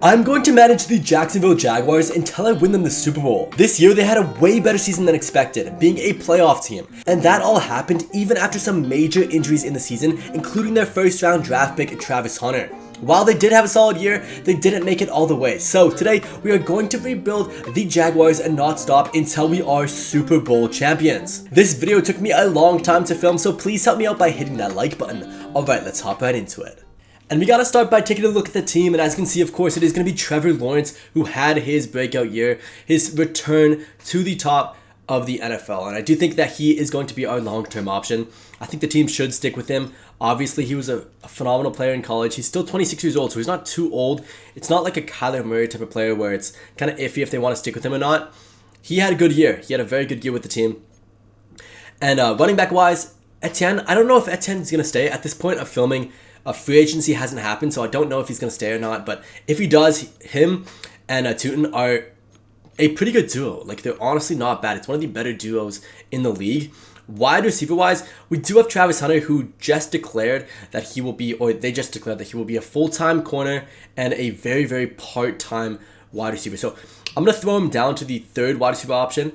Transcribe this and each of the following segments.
I'm going to manage the Jacksonville Jaguars until I win them the Super Bowl. This year they had a way better season than expected, being a playoff team. And that all happened even after some major injuries in the season, including their first round draft pick Travis Hunter. While they did have a solid year, they didn't make it all the way. So today we are going to rebuild the Jaguars and not stop until we are Super Bowl champions. This video took me a long time to film, so please help me out by hitting that like button. Alright, let's hop right into it. And we gotta start by taking a look at the team, and as you can see, of course, it is gonna be Trevor Lawrence, who had his breakout year, his return to the top of the NFL, and I do think that he is going to be our long-term option. I think the team should stick with him. Obviously, he was a phenomenal player in college. He's still 26 years old, so he's not too old. It's not like a Kyler Murray type of player where it's kind of iffy if they want to stick with him or not. He had a good year. He had a very good year with the team. And running back-wise, Etienne, I don't know if Etienne is gonna stay. At this point of filming, free agency hasn't happened, so I don't know if he's going to stay or not. But if he does, him and Tootin are a pretty good duo. Like, they're honestly not bad. It's one of the better duos in the league. Wide receiver-wise, we do have Travis Hunter, who just declared that he will be, or they just declared that he will be a full-time corner and a very, very part-time wide receiver. So I'm going to throw him down to the third wide receiver option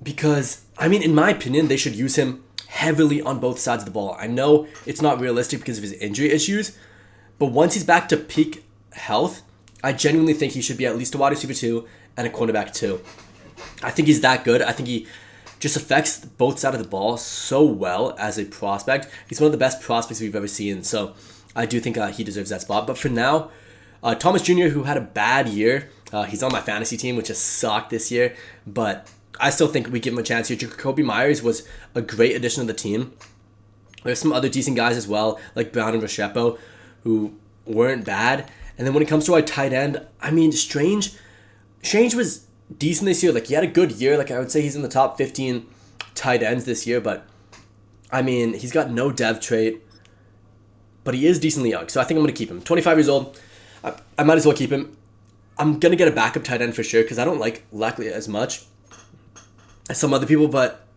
because, I mean, in my opinion, they should use him heavily on both sides of the ball. I know it's not realistic because of his injury issues, but once he's back to peak health, I genuinely think he should be at least a wide receiver 2 and a cornerback 2. I think he's that good. I think he just affects both sides of the ball so well as a prospect. He's one of the best prospects we've ever seen, so I do think he deserves that spot. But for now, Thomas Jr., who had a bad year, he's on my fantasy team, which has sucked this year, but I still think we give him a chance here. Jacoby Myers was a great addition to the team. There's some other decent guys as well, like Brown and Restrepo, who weren't bad. And then when it comes to our tight end, I mean, Strange was decent this year. Like, he had a good year. Like, I would say he's in the top 15 tight ends this year. But, I mean, he's got no dev trait. But he is decently young, so I think I'm going to keep him. 25 years old. I might as well keep him. I'm going to get a backup tight end for sure because I don't like Lackley as much as some other people, but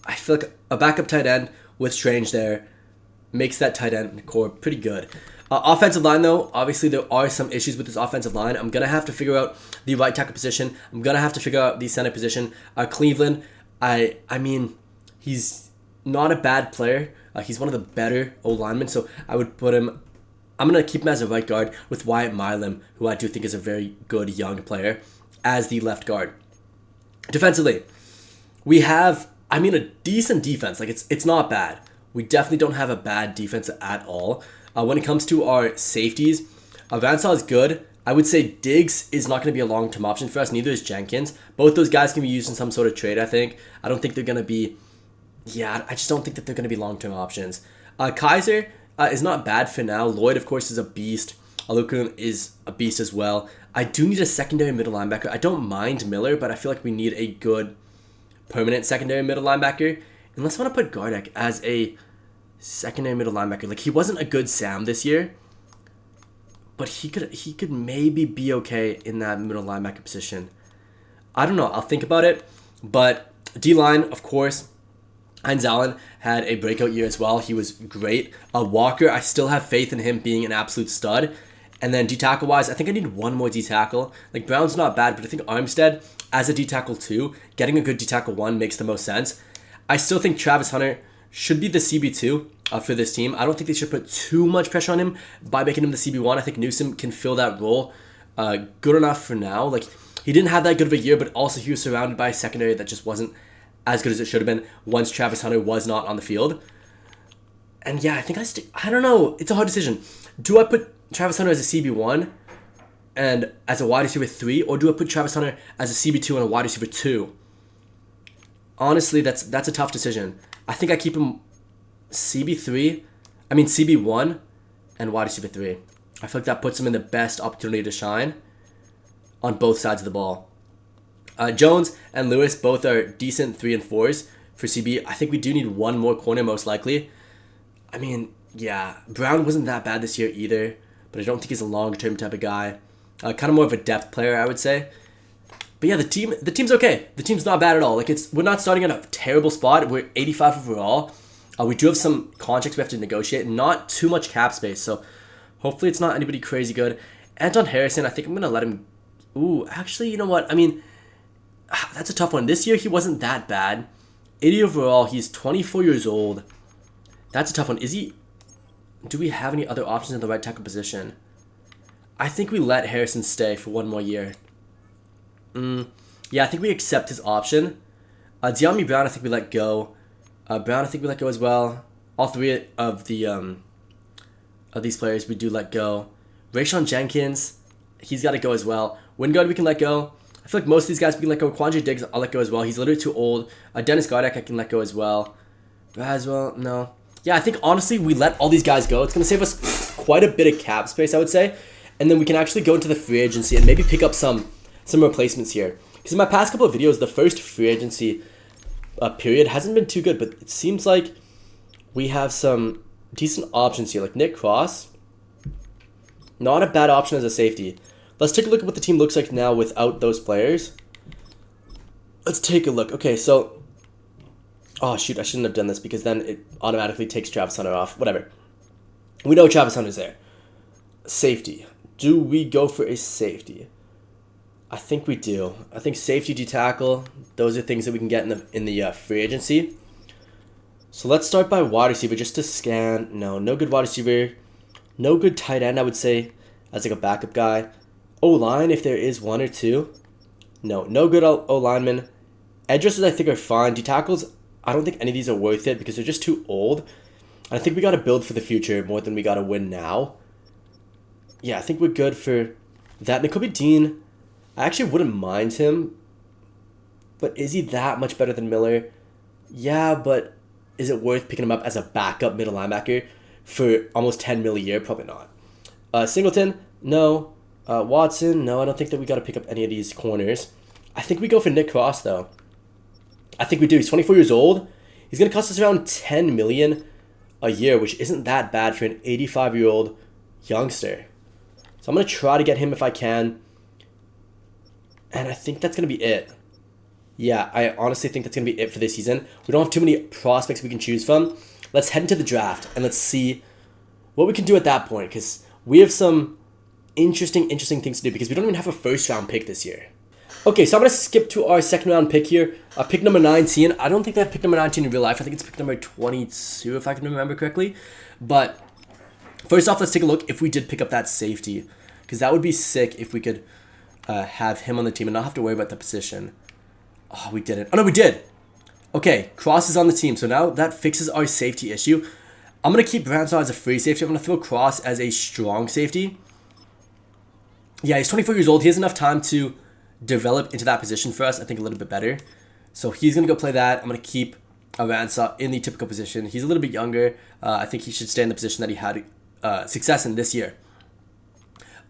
I feel like a backup tight end with Strange there makes that tight end core pretty good. Offensive line, though, obviously there are some issues with this offensive line. I'm going to have to figure out the right tackle position. I'm going to have to figure out the center position. Cleveland, I mean, he's not a bad player. He's one of the better O-linemen, so I would put him, I'm going to keep him as a right guard with Wyatt Milam, who I do think is a very good young player, as the left guard. Defensively, we have, I mean, a decent defense. Like, it's not bad. We definitely don't have a bad defense at all. When it comes to our safeties, Vansall is good. I would say Diggs is not going to be a long-term option for us. Neither is Jenkins. Both those guys can be used in some sort of trade, I think. I don't think they're going to be, I just don't think that they're going to be long-term options. Kaiser is not bad for now. Lloyd, of course, is a beast. Alukun is a beast as well. I do need a secondary middle linebacker. I don't mind Miller, but I feel like we need a good permanent secondary middle linebacker. Unless I want to put Gardeck as a secondary middle linebacker. Like, he wasn't a good Sam this year, but he could maybe be okay in that middle linebacker position. I don't know. I'll think about it. But D-line, of course, Heinz Allen had a breakout year as well. He was great. Walker, I still have faith in him being an absolute stud. And then D-tackle wise, I think I need one more D-tackle. Like, Brown's not bad, but I think Armstead as a D-tackle 2, getting a good D-tackle 1 makes the most sense. I still think Travis Hunter should be the CB2 for this team. I don't think they should put too much pressure on him by making him the CB1. I think Newsom can fill that role good enough for now. Like, he didn't have that good of a year, but also he was surrounded by a secondary that just wasn't as good as it should have been once Travis Hunter was not on the field. And yeah, I think I don't know. It's a hard decision. Do I put Travis Hunter as a CB1 and as a wide receiver 3, or do I put Travis Hunter as a CB2 and a wide receiver 2? Honestly, that's a tough decision. I think I keep him CB1 and wide receiver 3. I feel like that puts him in the best opportunity to shine on both sides of the ball. Jones and Lewis both are decent 3 and 4s for CB. I think we do need one more corner most likely. I mean, yeah, Brown wasn't that bad this year either, but I don't think he's a long-term type of guy. Kind of more of a depth player, I would say. But yeah, the team's okay. The team's not bad at all. Like, we're not starting at a terrible spot. We're 85 overall. We do have some contracts we have to negotiate. Not too much cap space, so hopefully it's not anybody crazy good. Anton Harrison, I think I'm going to let him... Ooh, actually, you know what? I mean, that's a tough one. This year, he wasn't that bad. 80 overall. He's 24 years old. That's a tough one. Is he... Do we have any other options in the right tackle position? I think we let Harrison stay for one more year. Yeah, I think we accept his option. De'Ami Brown, I think we let go. Brown, I think we let go as well. All three of the of these players we do let go. Rayshawn Jenkins, he's got to go as well. Wingard, we can let go. I feel like most of these guys we can let go. Quandre Diggs, I'll let go as well. He's a little bit too old. Dennis Gardeck, I can let go as well. Braswell, no. Yeah, I think honestly we let all these guys go. It's going to save us quite a bit of cap space, I would say. And then we can actually go into the free agency and maybe pick up some replacements here. Because in my past couple of videos, the first free agency period hasn't been too good, but it seems like we have some decent options here, like Nick Cross. Not a bad option as a safety. Let's take a look at what the team looks like now without those players. Let's take a look. Okay, so... Oh, shoot, I shouldn't have done this because then it automatically takes Travis Hunter off. Whatever. We know Travis Hunter's there. Safety. Do we go for a safety? I think we do. I think safety, D-tackle, those are things that we can get in the free agency. So let's start by wide receiver just to scan. No good wide receiver. No good tight end, I would say, as like a backup guy. O-line, if there is one or two. No good O-lineman. Edge rushers, I think, are fine. D-tackles, I don't think any of these are worth it because they're just too old. And I think we got to build for the future more than we got to win now. Yeah, I think we're good for that. Nakobe Dean, I actually wouldn't mind him. But is he that much better than Miller? Yeah, but is it worth picking him up as a backup middle linebacker for almost $10 million a year? Probably not. Singleton, no. Watson, no. I don't think that we got to pick up any of these corners. I think we go for Nick Cross, though. I think we do. He's 24 years old. He's going to cost us around $10 million a year, which isn't that bad for an 85-year-old youngster. So I'm going to try to get him if I can. And I think that's going to be it. Yeah, I honestly think that's going to be it for this season. We don't have too many prospects we can choose from. Let's head into the draft and let's see what we can do at that point. Because we have some interesting things to do because we don't even have a first-round pick this year. Okay, so I'm going to skip to our second-round pick here. Pick number 19. I don't think they have pick number 19 in real life. I think it's pick number 22 if I can remember correctly. But first off, let's take a look if we did pick up that safety. Because that would be sick if we could have him on the team and not have to worry about the position. Oh, we didn't. Oh, no, we did. Okay, Cross is on the team. So now that fixes our safety issue. I'm going to keep Branshaw as a free safety. I'm going to throw Cross as a strong safety. Yeah, he's 24 years old. He has enough time to develop into that position for us, I think, a little bit better. So he's going to go play that. I'm going to keep Branshaw in the typical position. He's a little bit younger. I think he should stay in the position that he had success in this year.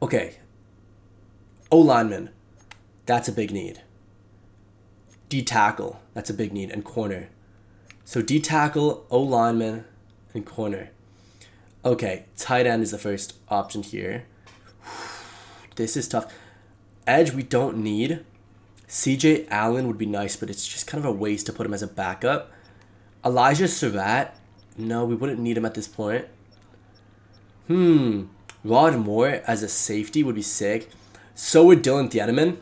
Okay. O-lineman. That's a big need. D-tackle. That's a big need. And corner. So D-tackle, O-lineman, and corner. Okay. Tight end is the first option here. This is tough. Edge, we don't need. CJ Allen would be nice, but it's just kind of a waste to put him as a backup. Elijah Surratt. No, we wouldn't need him at this point. Rod Moore as a safety would be sick. So would Dylan Thiedemann.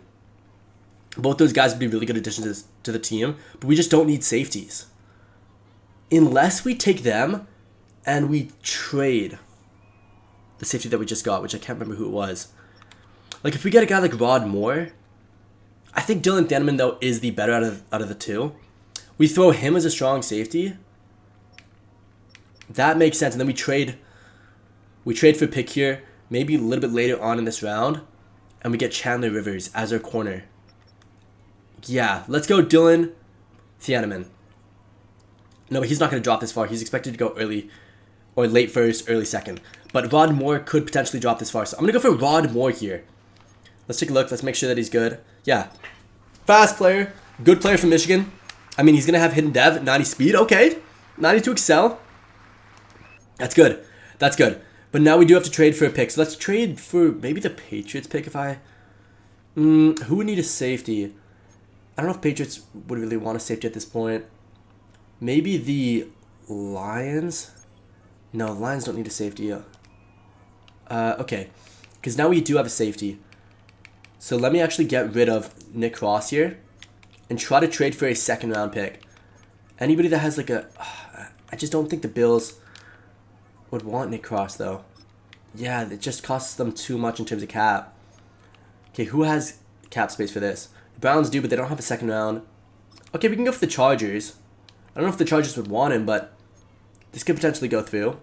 Both those guys would be really good additions to the team, but we just don't need safeties. Unless we take them and we trade the safety that we just got, which I can't remember who it was. Like, if we get a guy like Rod Moore, I think Dylan Thiedemann, though, is the better out of the two. We throw him as a strong safety. That makes sense. And then we trade for a pick here, maybe a little bit later on in this round, and we get Chandler Rivers as our corner. Yeah, let's go Dylan Thiedemann. No, but he's not going to drop this far. He's expected to go early or late first, early second. But Rod Moore could potentially drop this far. So I'm going to go for Rod Moore here. Let's take a look. Let's make sure that he's good. Yeah. Fast player. Good player from Michigan. I mean, he's going to have hidden dev, 90 speed. Okay. 90 to excel. That's good. That's good. But now we do have to trade for a pick. So let's trade for maybe the Patriots pick if I... who would need a safety? I don't know if Patriots would really want a safety at this point. Maybe the Lions? No, Lions don't need a safety. Okay. Because now we do have a safety. So let me actually get rid of Nick Cross here and try to trade for a second round pick. Anybody that has like a... I just don't think the Bills would want Nick Cross though. Yeah, it just costs them too much in terms of cap. Okay, who has cap space for this? The Browns do, but they don't have a second round. Okay, we can go for the Chargers. I don't know if the Chargers would want him, but this could potentially go through.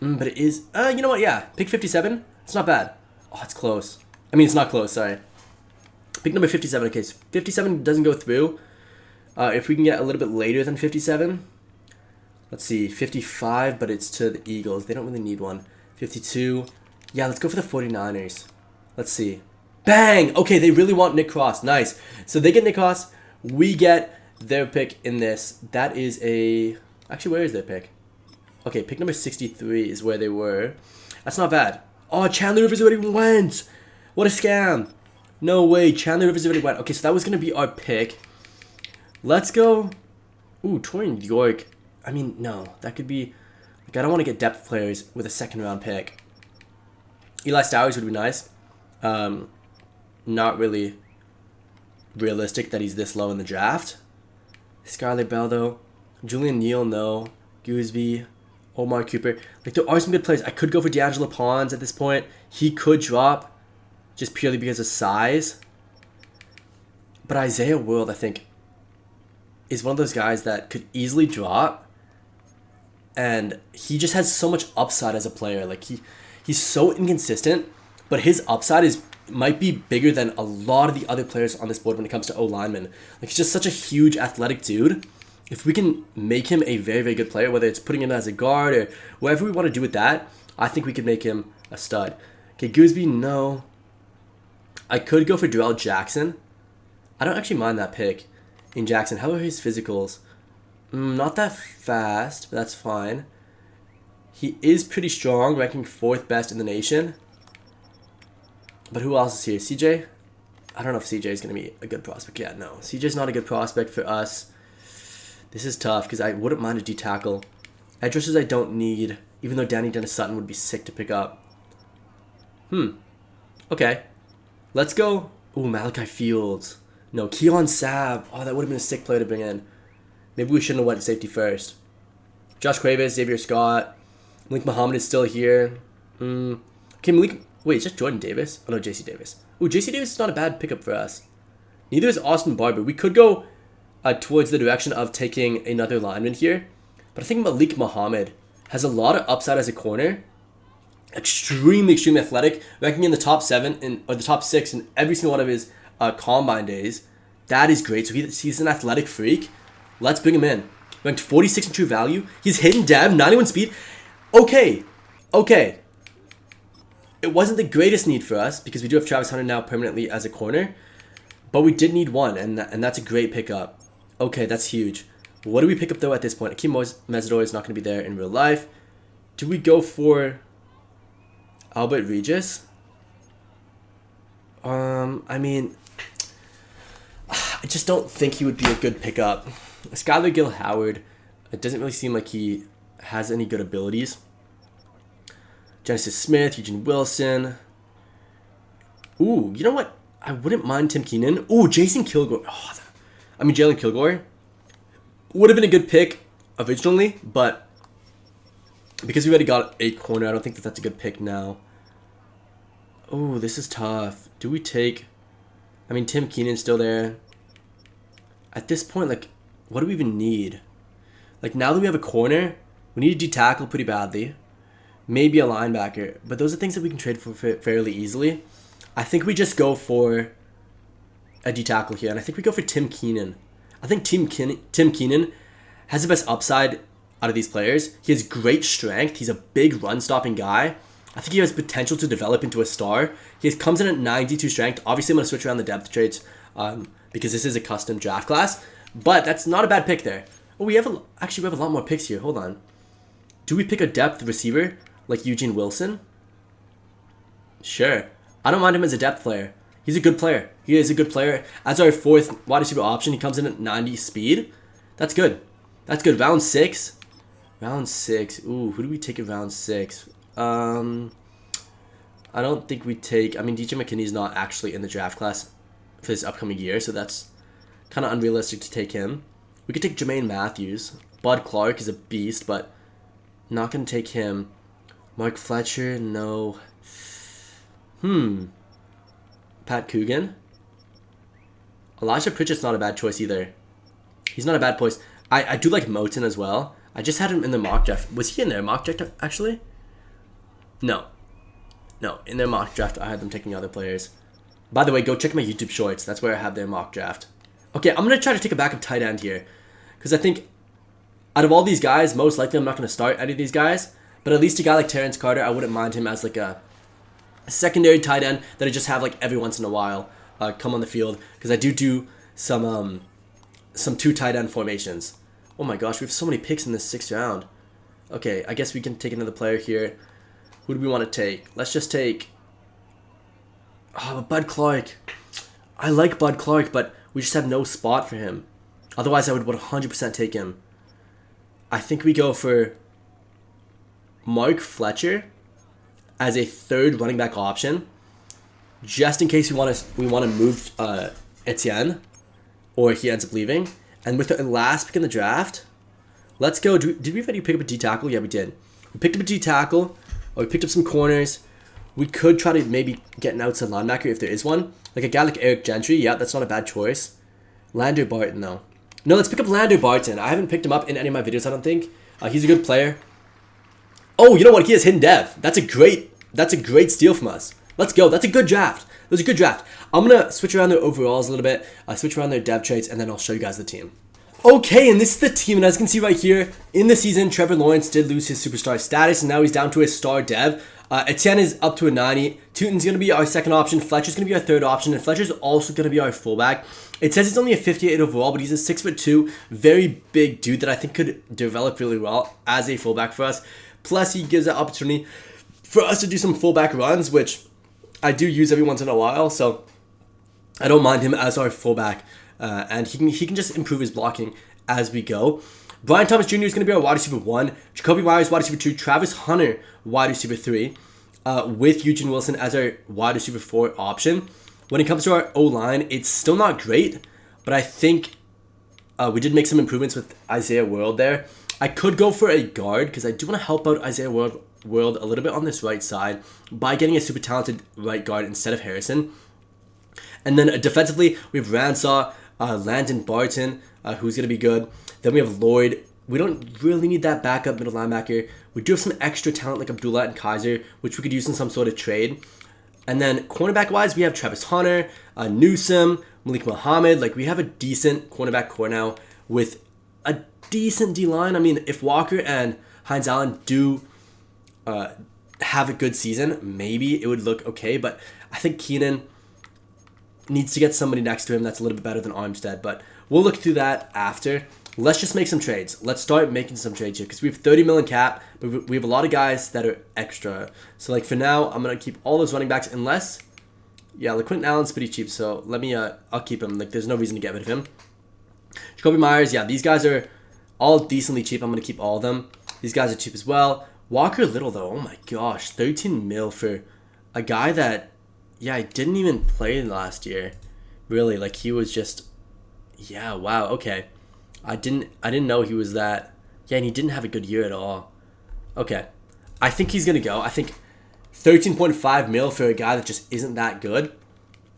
But it is... you know what? Yeah, pick 57. It's not bad. Oh, it's close. I mean, it's not close, sorry. Pick number 57. Okay, so 57 doesn't go through. If we can get a little bit later than 57. Let's see, 55, but it's to the Eagles. They don't really need one. 52. Yeah, let's go for the 49ers. Let's see. Bang! Okay, they really want Nick Cross. Nice. So they get Nick Cross. We get their pick in this. That is a... Actually, where is their pick? Okay, pick number 63 is where they were. That's not bad. Oh, Chandler Rivers already went. What a scam. No way. Chandler Rivers already went. Okay, so that was going to be our pick. Let's go. Ooh, Torian York. I mean, no. That could be... Like, I don't want to get depth players with a second round pick. Eli Stowers would be nice. Not really realistic that he's this low in the draft. Skylar Bell, though. Julian Neal, no. Gooseby. Omar Cooper. Like, there are some good players. I could go for D'Angelo Pons at this point. He could drop just purely because of size. But Isaiah World, I think, is one of those guys that could easily drop. And he just has so much upside as a player. Like, he's so inconsistent, but his upside might be bigger than a lot of the other players on this board when it comes to O-linemen. Like, he's just such a huge athletic dude. If we can make him a very, very good player, whether it's putting him as a guard or whatever we want to do with that, I think we could make him a stud. Okay, Gooseby, no. I could go for Darrell Jackson. I don't actually mind that pick in Jackson. How are his physicals? Not that fast, but that's fine. He is pretty strong, ranking 4th best in the nation. But who else is here? CJ? I don't know if CJ is going to be a good prospect. Yeah, no. CJ's not a good prospect for us. This is tough because I wouldn't mind a D-tackle. Edge rushers I don't need, even though Danny Dennis-Sutton would be sick to pick up. Okay. Let's go. Ooh, Malachi Fields. No, Keon Sabb. Oh, that would have been a sick player to bring in. Maybe we shouldn't have went safety first. Josh Kravis, Xavier Scott. Malik Muhammad is still here. Okay, Malik... Wait, it's just Jordan Davis? Oh, no, J.C. Davis. Ooh, J.C. Davis is not a bad pickup for us. Neither is Austin Barber. We could go towards the direction of taking another lineman here. But I think Malik Muhammad has a lot of upside as a corner. Extremely, extremely athletic. Ranking in the top 7 or the top 6 in every single one of his combine days. That is great. So he's an athletic freak. Let's bring him in. Ranked 46 in true value. He's hidden dev, 91 speed. Okay. It wasn't the greatest need for us because we do have Travis Hunter now permanently as a corner. But we did need one, and that's a great pickup. Okay, that's huge. What do we pick up, though, at this point? Akeem Mesidor is not going to be there in real life. Do we go for Albert Regis? I mean, I just don't think he would be a good pickup. Skylar Gill Howard, it doesn't really seem like he has any good abilities. Genesis Smith, Eugene Wilson. Ooh, you know what? I wouldn't mind Tim Keenan. Ooh, Jason Kilgore. Jalen Kilgore. Would have been a good pick originally, but because we already got a corner, I don't think that's a good pick now. Ooh, this is tough. Do we take... Tim Keenan's still there. At this point, like, what do we even need? Like, now that we have a corner, we need a D-tackle pretty badly. Maybe a linebacker. But those are things that we can trade for fairly easily. I think we just go for a D-tackle here. And I think we go for Tim Keenan. I think Tim Keenan has the best upside out of these players. He has great strength. He's a big run-stopping guy. I think he has potential to develop into a star. He comes in at 92 strength. Obviously, I'm going to switch around the depth traits because this is a custom draft class. But that's not a bad pick there. Oh, we have a lot more picks here. Hold on. Do we pick a depth receiver like Eugene Wilson? Sure. I don't mind him as a depth player. He's a good player. He is a good player. As our 4th wide receiver option, he comes in at 90 speed. That's good. That's good. Round 6. Round 6. Ooh, who do we take in round 6? I don't think we take... I mean, DJ McKinney's not actually in the draft class for this upcoming year, so that's kind of unrealistic to take him. We could take Jermaine Matthews. Bud Clark is a beast, but not going to take him. Mark Fletcher, no. Pat Coogan. Elijah Pritchett's not a bad choice either. He's not a bad choice. I do like Moten as well. I just had him in the mock draft. Was he in their mock draft, actually? No. No, in their mock draft, I had them taking other players. By the way, go check my YouTube shorts. That's where I have their mock draft. Okay, I'm going to try to take a backup tight end here. Because I think out of all these guys, most likely I'm not going to start any of these guys. But at least a guy like Terrence Carter, I wouldn't mind him as like a secondary tight end that I just have like every once in a while come on the field. Because I do some 2 tight end formations. Oh my gosh, we have so many picks in this 6th round. Okay, I guess we can take another player here. Who do we want to take? Let's just take... Bud Clark. I like Bud Clark, but we just have no spot for him. Otherwise, I would 100% take him. I think we go for Mark Fletcher as a 3rd running back option, just in case we want to move Etienne, or he ends up leaving. And with the last pick in the draft, let's go. Did we already pick up a D tackle? Yeah, we did. We picked up a D tackle, or we picked up some corners. We could try to maybe get an outside linebacker if there is one. Like a guy like Eric Gentry. Yeah, that's not a bad choice. Lander Barton, though. No, let's pick up Lander Barton. I haven't picked him up in any of my videos, I don't think. He's a good player. Oh, you know what? He has hidden dev. That's a great steal from us. Let's go. That's a good draft. It was a good draft. I'm going to switch around their overalls a little bit, switch around their dev traits, and then I'll show you guys the team. Okay, and this is the team, and as you can see right here, in the season, Trevor Lawrence did lose his superstar status, and now he's down to a star dev. Etienne is up to a 90. Tootin's going to be our 2nd option. Fletcher's going to be our 3rd option, and Fletcher's also going to be our fullback. It says he's only a 58 overall, but he's a 6'2", very big dude that I think could develop really well as a fullback for us. Plus, he gives an opportunity for us to do some fullback runs, which I do use every once in a while, so I don't mind him as our fullback. And he can just improve his blocking as we go. Brian Thomas Jr. is going to be our wide receiver 1. Jacoby Myers, wide receiver 2. Travis Hunter, wide receiver 3. With Eugene Wilson as our wide receiver 4 option. When it comes to our O-line, it's still not great, but I think we did make some improvements with Isaiah World there. I could go for a guard because I do want to help out Isaiah World a little bit on this right side by getting a super talented right guard instead of Harrison. And then defensively, we have Ransaw, Landon Barton, who's going to be good. Then we have Lloyd. We don't really need that backup middle linebacker. We do have some extra talent like Abdullah and Kaiser, which we could use in some sort of trade. And then cornerback-wise, we have Travis Hunter, Newsome, Malik Muhammad. Like, we have a decent cornerback core now with a decent D-line. I mean, if Walker and Hines Allen do have a good season, maybe it would look okay. But I think Keenan needs to get somebody next to him that's a little bit better than Armstead. But we'll look through that after. Let's just make some trades. Let's start making some trades here because we have 30 million cap, but we have a lot of guys that are extra. So like for now, I'm gonna keep all those running backs unless, yeah, LaQuinton Allen's pretty cheap. So let me, I'll keep him. Like there's no reason to get rid of him. Jacoby Myers, yeah, these guys are all decently cheap. I'm gonna keep all of them. These guys are cheap as well. Walker Little though, oh my gosh, 13 mil for a guy that, yeah, I didn't even play last year. Really, like he was just, yeah, wow, okay. I didn't know he was that. Yeah, and he didn't have a good year at all. Okay. I think he's going to go. I think 13.5 mil for a guy that just isn't that good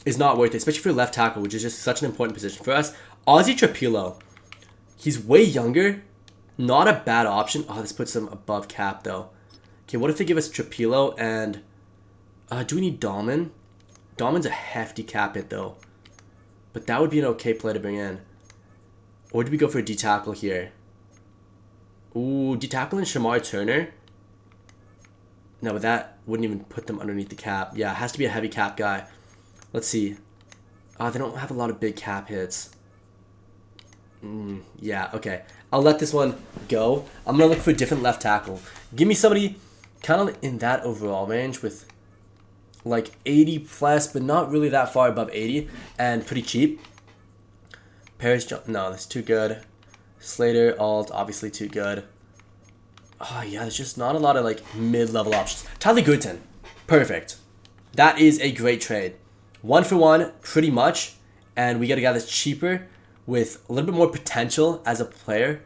is not worth it, especially for left tackle, which is just such an important position for us. Ozzy Trapilo. He's way younger. Not a bad option. Oh, this puts him above cap, though. Okay, what if they give us Trapilo and... do we need Dahlman? Dahlman's a hefty cap hit, though. But that would be an okay play to bring in. Or do we go for a D-tackle here? Ooh, D-tackle and Shamar Turner? No, but that wouldn't even put them underneath the cap. Yeah, it has to be a heavy cap guy. Let's see. They don't have a lot of big cap hits. Yeah, okay. I'll let this one go. I'm going to look for a different left tackle. Give me somebody kind of in that overall range with like 80 plus, but not really that far above 80 and pretty cheap. Paris Johnson, no, that's too good. Slater, Alt, obviously too good. Oh, yeah, there's just not a lot of, like, mid-level options. Tyler Goodson, perfect. That is a great trade. 1-for-1, pretty much. And we get a guy that's cheaper with a little bit more potential as a player.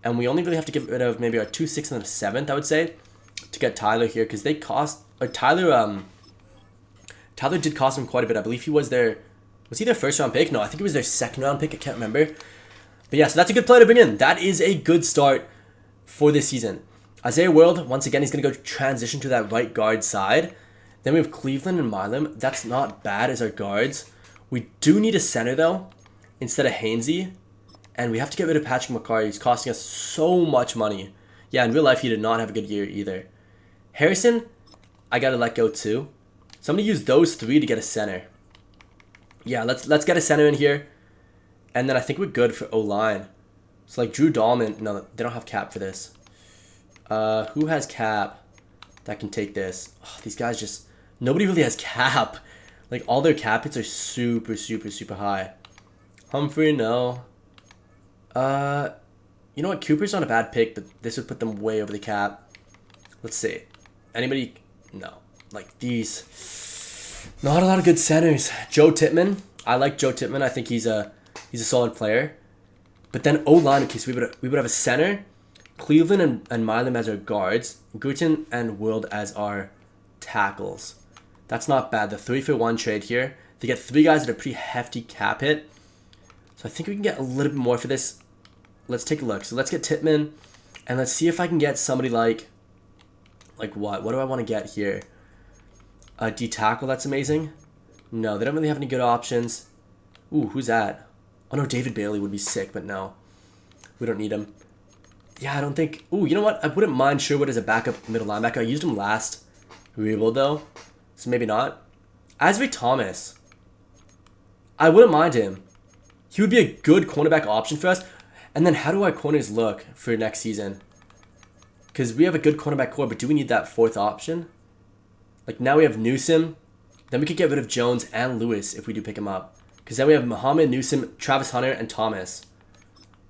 And we only really have to get rid of maybe our 2, 6, and a 7th, I would say, to get Tyler here. Because they cost... Or Tyler did cost him quite a bit. I believe he was their... Was he their first round pick? No, I think it was their second round pick. I can't remember. But yeah, so that's a good player to bring in. That is a good start for this season. Isaiah World, once again, he's going to go transition to that right guard side. Then we have Cleveland and Milam. That's not bad as our guards. We do need a center, though, instead of Hainsey. And we have to get rid of Patrick McCarry. He's costing us so much money. Yeah, in real life, he did not have a good year either. Harrison, I got to let go too. So I'm going to use those 3 to get a center. Yeah, let's get a center in here. And then I think we're good for O-line. So like Drew Dahlman, no, they don't have cap for this. Who has cap that can take this? Oh, these guys just... Nobody really has cap. Like, all their cap hits are super, super, super high. Humphrey, no. You know what? Cooper's not a bad pick, but this would put them way over the cap. Let's see. Anybody? No. Like, these... Not a lot of good centers. Joe Tippmann. I like Joe Tippmann. I think he's a solid player. But then O-line, okay, so we would have a center, Cleveland and Milam as our guards, Gutin and World as our tackles. That's not bad. The 3-for-1 trade here. They get 3 guys at a pretty hefty cap hit. So I think we can get a little bit more for this. Let's take a look. So let's get Tippmann, and let's see if I can get somebody like what? What do I want to get here? A D tackle, that's amazing. No, they don't really have any good options. Ooh, who's that? Oh no, David Bailey would be sick, but no. We don't need him. Yeah, I don't think... Ooh, you know what? I wouldn't mind Sherwood as a backup middle linebacker. I used him last rebuild, though. So maybe not. Asbury Thomas. I wouldn't mind him. He would be a good cornerback option for us. And then how do our corners look for next season? Because we have a good cornerback core, but do we need that 4th option? Like, now we have Newsom. Then we could get rid of Jones and Lewis if we do pick him up. Because then we have Muhammad, Newsom, Travis Hunter, and Thomas.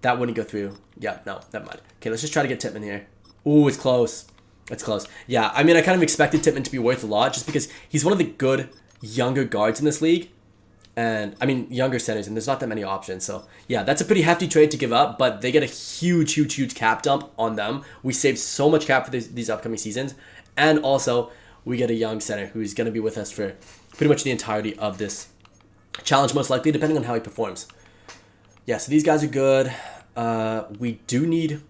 That wouldn't go through. Yeah, no, never mind. Okay, let's just try to get Tippmann here. Ooh, it's close. It's close. Yeah, I mean, I kind of expected Tippmann to be worth a lot just because he's one of the good younger guards in this league. And, I mean, younger centers, and there's not that many options. So, yeah, that's a pretty hefty trade to give up, but they get a huge, huge, huge cap dump on them. We saved so much cap for these upcoming seasons. And also, we get a young center who's going to be with us for pretty much the entirety of this challenge, most likely, depending on how he performs. Yeah, so these guys are good. We do need...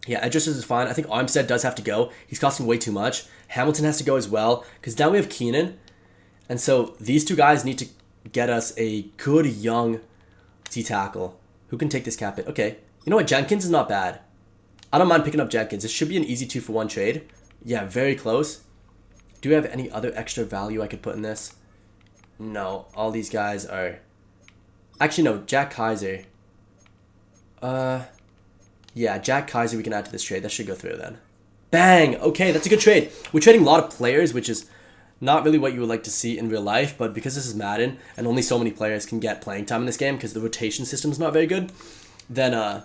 Yeah, edge is fine. I think Armstead does have to go. He's costing way too much. Hamilton has to go as well, because now we have Keenan. And so these 2 guys need to get us a good young D-tackle who can take this cap hit. Okay, you know what? Jenkins is not bad. I don't mind picking up Jenkins. This should be an easy 2-for-1 trade. Yeah, very close. Do we have any other extra value I could put in this? No, all these guys are... Actually, no, Jack Kaiser. Yeah, Jack Kaiser we can add to this trade. That should go through then. Bang! Okay, that's a good trade. We're trading a lot of players, which is not really what you would like to see in real life, but because this is Madden, and only so many players can get playing time in this game because the rotation system is not very good, then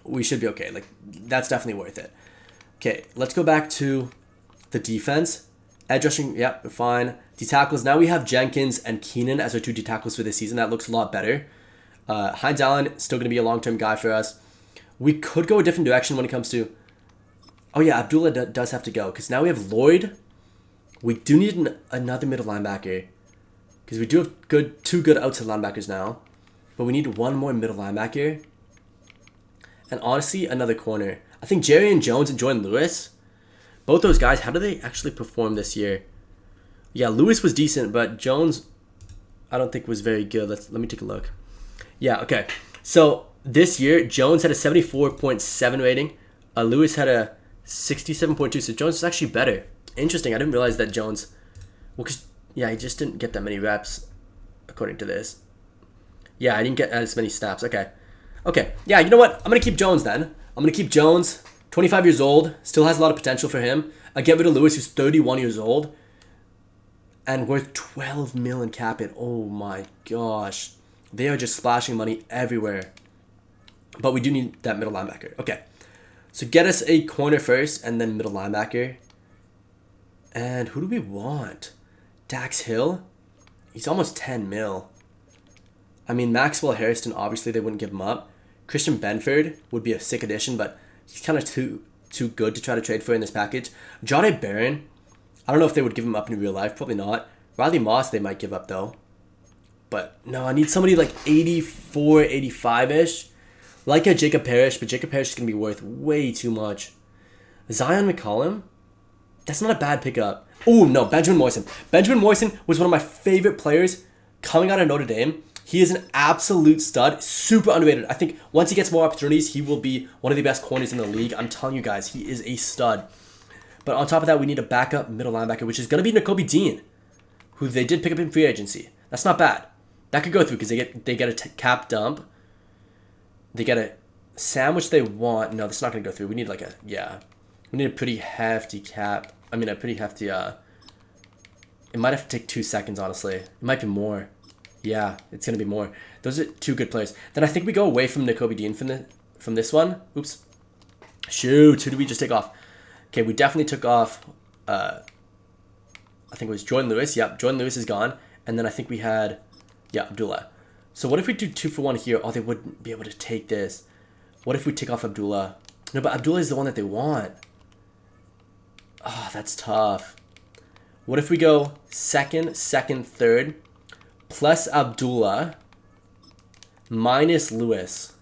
we should be okay. Like, that's definitely worth it. Okay, let's go back to the defense. Edge rushing, yep, we're fine. D-tackles, now we have Jenkins and Keenan as our 2 D-tackles for this season. That looks a lot better. Hines Allen, still going to be a long-term guy for us. We could go a different direction when it comes to... Oh yeah, Abdullah does have to go, because now we have Lloyd. We do need another middle linebacker, because we do have 2 good outside linebackers now. But we need 1 more middle linebacker. And honestly, another corner. I think Jerry and Jones and Jordan Lewis... Both those guys, how do they actually perform this year? Yeah, Lewis was decent, but Jones, I don't think was very good. Let me take a look. Yeah, okay. So this year, Jones had a 74.7 rating. Lewis had a 67.2, so Jones is actually better. Interesting, I didn't realize that Jones... Well, because, yeah, he just didn't get that many reps, according to this. Yeah, I didn't get as many snaps. Okay. Okay, yeah, you know what? I'm going to keep Jones then. I'm going to keep Jones... 25 years old, still has a lot of potential for him. I get rid of Lewis, who's 31 years old, and worth 12 million cap hit. Oh my gosh. They are just splashing money everywhere. But we do need that middle linebacker. Okay. So get us a corner first, and then middle linebacker. And who do we want? Dax Hill? He's almost 10 mil. I mean, Maxwell Harrison, obviously they wouldn't give him up. Christian Benford would be a sick addition, but he's kind of too good to try to trade for in this package. Johnny Barron, I don't know if they would give him up in real life. Probably not. Riley Moss they might give up, though. But no, I need somebody like 84, 85-ish. Like a Jacob Parrish, but Jacob Parrish is going to be worth way too much. Zion McCollum? That's not a bad pickup. Oh, no, Benjamin Morrison. Benjamin Morrison was one of my favorite players coming out of Notre Dame. He is an absolute stud, super underrated. I think once he gets more opportunities, he will be one of the best corners in the league. I'm telling you guys, he is a stud. But on top of that, we need a backup middle linebacker, which is going to be Nakobe Dean, who they did pick up in free agency. That's not bad. That could go through because they get a cap dump. They get a sandwich they want. No, that's not going to go through. We need like we need a pretty hefty cap. I mean, a pretty hefty, it might have to take 2 seconds, honestly. It might be more. Yeah, it's going to be more. Those are two good players. Then I think we go away from Nakobe Dean from this one. Oops. Shoot, who did we just take off? Okay, we definitely took off, I think it was Jordan Lewis. Yep, Jordan Lewis is gone. And then I think we had, Abdullah. So what if we do 2 for 1 here? Oh, they wouldn't be able to take this. What if we take off Abdullah? No, but Abdullah is the one that they want. Oh, that's tough. What if we go second, third, plus Abdullah, minus Lewis.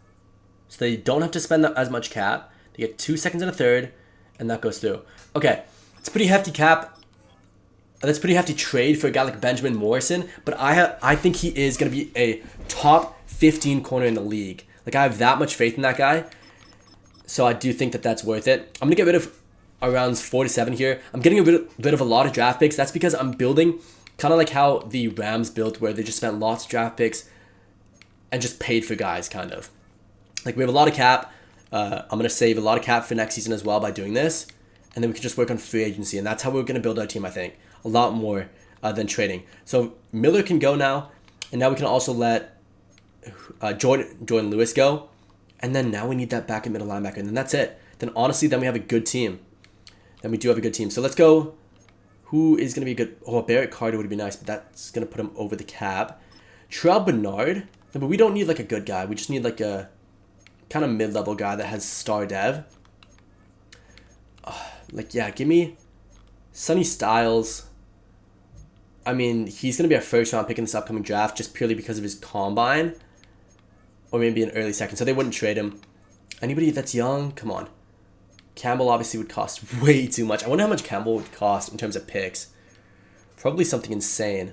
So they don't have to spend as much cap. They get 2 seconds and a third, and that goes through. Okay, it's a pretty hefty cap. That's a pretty hefty trade for a guy like Benjamin Morrison, but I think he is going to be a top 15 corner in the league. Like, I have that much faith in that guy, so I do think that that's worth it. I'm going to get rid of rounds 4 to 7 here. I'm getting rid of a lot of draft picks. That's because I'm building kind of like how the Rams built, where they just spent lots of draft picks and just paid for guys, kind of. Like, we have a lot of cap. I'm going to save a lot of cap for next season as well by doing this. And then we can just work on free agency. And that's how we're going to build our team, I think. A lot more than trading. So Miller can go now. And now we can also let Jordan Lewis go. And then now we need that back and middle linebacker. And then that's it. Then honestly, then we have a good team. Then we do have a good team. So let's go. Who is going to be good? Oh, Barrett Carter would be nice, but that's going to put him over the cap. Terrell Bernard. No, but we don't need like a good guy. We just need like a kind of mid-level guy that has star dev. Give me Sonny Styles. I mean, he's going to be our first round pick in this upcoming draft just purely because of his combine. Or maybe an early second. So they wouldn't trade him. Anybody that's young? Come on. Campbell obviously would cost way too much. I wonder how much Campbell would cost in terms of picks. Probably something insane.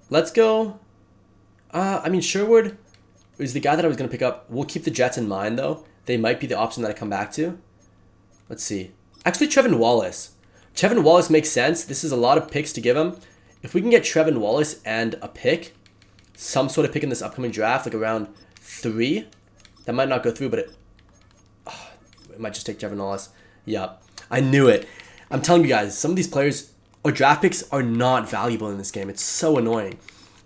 Let's go. Sherwood is the guy that I was going to pick up. We'll keep the Jets in mind, though. They might be the option that I come back to. Let's see. Actually, Trevin Wallace. Trevin Wallace makes sense. This is a lot of picks to give him. If we can get Trevin Wallace and a pick, some sort of pick in this upcoming draft, like around 3, that might not go through, but it might just take Trevin Wallace. Yeah, I knew it. I'm telling you guys, some of these players or draft picks are not valuable in this game. It's so annoying.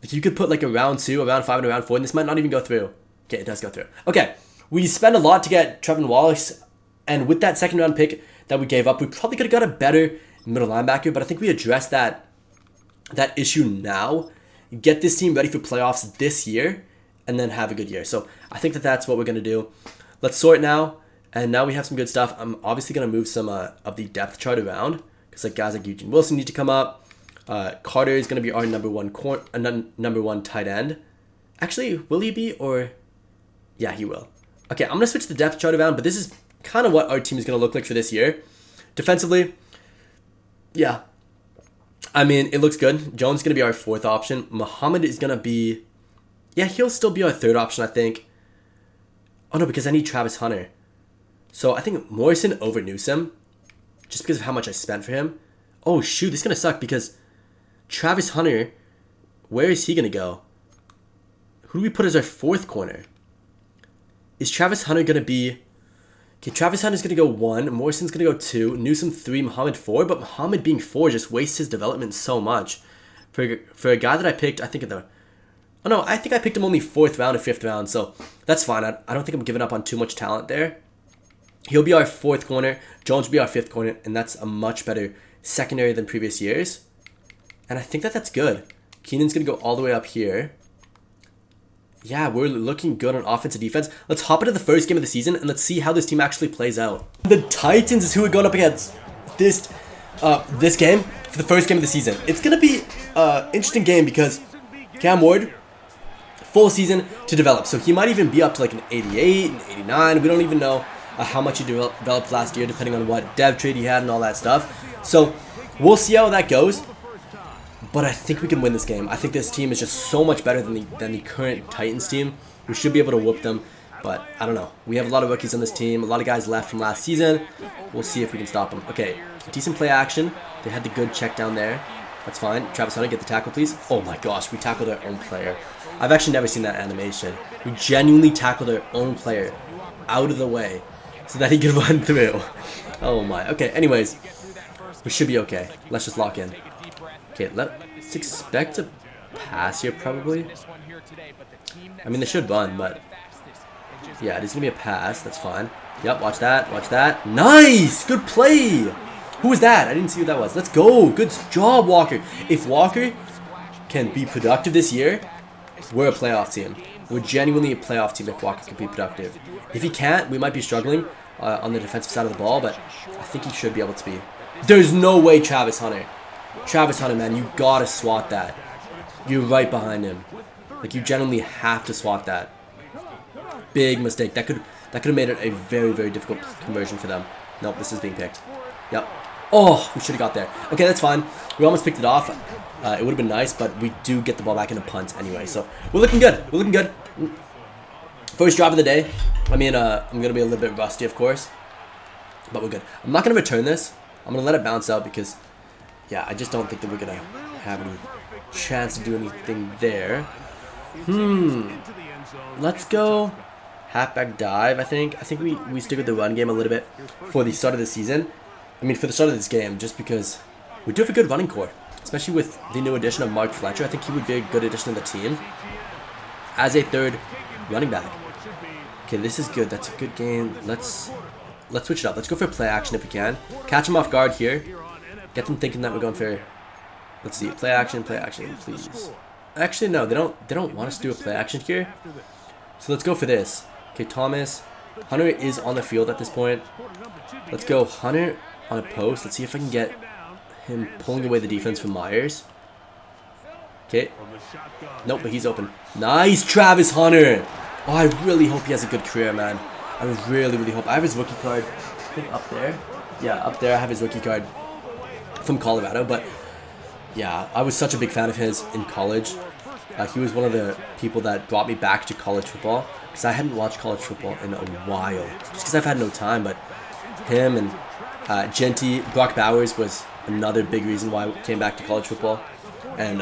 Like, you could put like a round 2, a round 5, and a round 4, and this might not even go through. Okay, it does go through. Okay, we spent a lot to get Trevin Wallace, and with that second round pick that we gave up, we probably could have got a better middle linebacker, but I think we addressed that issue now. Get this team ready for playoffs this year, and then have a good year. So I think that that's what we're going to do. Let's sort now. And now we have some good stuff. I'm obviously going to move some of the depth chart around because like guys like Eugene Wilson need to come up. Carter is going to be our number one tight end. Actually, will he be or? Yeah, he will. Okay, I'm going to switch the depth chart around, but this is kind of what our team is going to look like for this year. Defensively, yeah. I mean, it looks good. Jones is going to be our 4th option. Muhammad is going to be, he'll still be our 3rd option, I think. Oh no, because I need Travis Hunter. So I think Morrison over Newsome, just because of how much I spent for him. Oh shoot, this is going to suck because Travis Hunter, where is he going to go? Who do we put as our 4th corner? Is Travis Hunter going to be... Okay, Travis Hunter's going to go 1, Morrison's going to go 2, Newsome 3, Muhammad 4, but Muhammad being 4 just wastes his development so much. For a guy that I picked, I think I picked him only 4th round or 5th round, so that's fine. I don't think I'm giving up on too much talent there. He'll be our 4th corner. Jones will be our 5th corner, and that's a much better secondary than previous years. And I think that that's good. Keenan's going to go all the way up here. Yeah, we're looking good on offense and defense. Let's hop into the first game of the season and let's see how this team actually plays out. The Titans is who we're going up against this game for the first game of the season. It's going to be an interesting game because Cam Ward, full season to develop. So he might even be up to like an 88, an 89. We don't even know how much he developed last year depending on what dev trade he had and all that stuff. So we'll see how that goes. But I think we can win this game. I think this team is just so much better than the current Titans team. We should be able to whoop them, but I don't know. We have a lot of rookies on this team, a lot of guys left from last season. We'll see if we can stop them. Okay, decent play action. They had the good check down there. That's fine. Travis Hunter, get the tackle, please. Oh my gosh, we tackled our own player. I've actually never seen that animation. We genuinely tackled our own player out of the way so that he could run through. Oh my. Okay, anyways, we should be okay. Let's just lock in. Okay, let's expect a pass here, probably. I mean, they should run, but yeah, it is going to be a pass. That's fine. Yep, watch that. Watch that. Nice! Good play! Who was that? I didn't see who that was. Let's go. Good job, Walker. If Walker can be productive this year, we're a playoff team. We're genuinely a playoff team if Walker can be productive. If he can't, we might be struggling on the defensive side of the ball, but I think he should be able to be. There's no way Travis Hunter. Travis Hunter, man, you gotta swat that. You're right behind him. Like, you genuinely have to swat that. Big mistake. That could have made it a very, very difficult conversion for them. Nope, this is being picked. Yep. Oh, we should have got there. Okay, that's fine. We almost picked it off. It would have been nice, but we do get the ball back in a punt anyway. So we're looking good. We're looking good. First drive of the day. I mean, I'm going to be a little bit rusty, of course. But we're good. I'm not going to return this. I'm going to let it bounce out because, yeah, I just don't think that we're going to have any chance to do anything there. Let's go halfback dive, I think. I think we stick with the run game a little bit for the start of the season. I mean, for the start of this game, just because we do have a good running core. Especially with the new addition of Mark Fletcher. I think he would be a good addition to the team as a third running back. Okay, this is good. That's a good game. Let's switch it up. Let's go for play action if we can. Catch them off guard here. Get them thinking that we're going for, let's see, play action, please. Actually, no, they don't want us to do a play action here. So let's go for this. Okay, Thomas. Hunter is on the field at this point. Let's go Hunter on a post. Let's see if I can get him pulling away the defense from Myers. Okay. Nope, but he's open. Nice, Travis Hunter. Oh, I really hope he has a good career, man. I really, really hope. I have his rookie card, I think, up there. Yeah, up there I have his rookie card from Colorado. But, yeah, I was such a big fan of his in college. He was one of the people that brought me back to college football. Because I hadn't watched college football in a while. Just because I've had no time. But him and Genty, Brock Bowers was another big reason why I came back to college football. And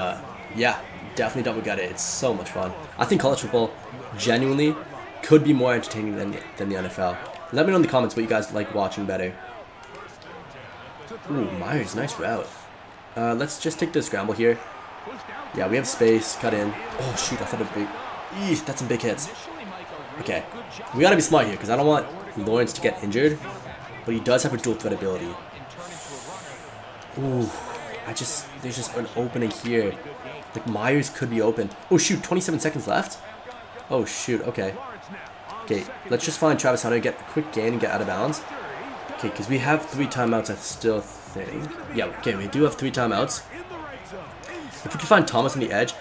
yeah, definitely don't regret it. It's so much fun. I think college football genuinely could be more entertaining than the NFL. Let me know in the comments what you guys like watching better. Ooh, Myers, nice route. Let's just take the scramble here. Yeah, we have space. Cut in. Oh shoot, I thought it'd be. Eesh, that's some big hits. Okay, we gotta be smart here because I don't want Lawrence to get injured, but he does have a dual threat ability. Ooh, there's just an opening here. Like, Myers could be open. Oh shoot, 27 seconds left? Oh shoot, okay. Okay, let's just find Travis Hunter, get a quick gain and get out of bounds. Okay, because we have 3 timeouts, I still think. Yeah, okay, we do have 3 timeouts. If we can find Thomas on the edge,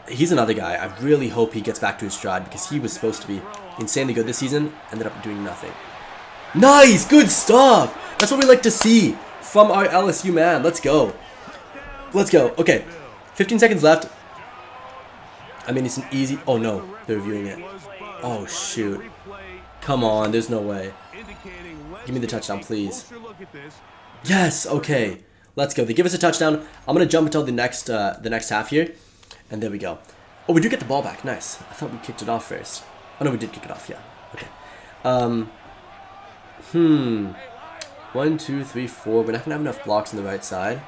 he's another guy. I really hope he gets back to his stride because he was supposed to be insanely good this season, ended up doing nothing. Nice, good stuff. That's what we like to see from our LSU man. Let's go. Let's go. Okay, 15 seconds left. I mean, it's an easy... Oh, no. They're reviewing it. Oh, shoot. Come on. There's no way. Give me the touchdown, please. Yes. Okay. Let's go. They give us a touchdown. I'm going to jump until the next half here. And there we go. Oh, we do get the ball back. Nice. I thought we kicked it off first. Oh, no, we did kick it off. Yeah. Okay. 1, 2, 3, 4. We're not going to have enough blocks on the right side.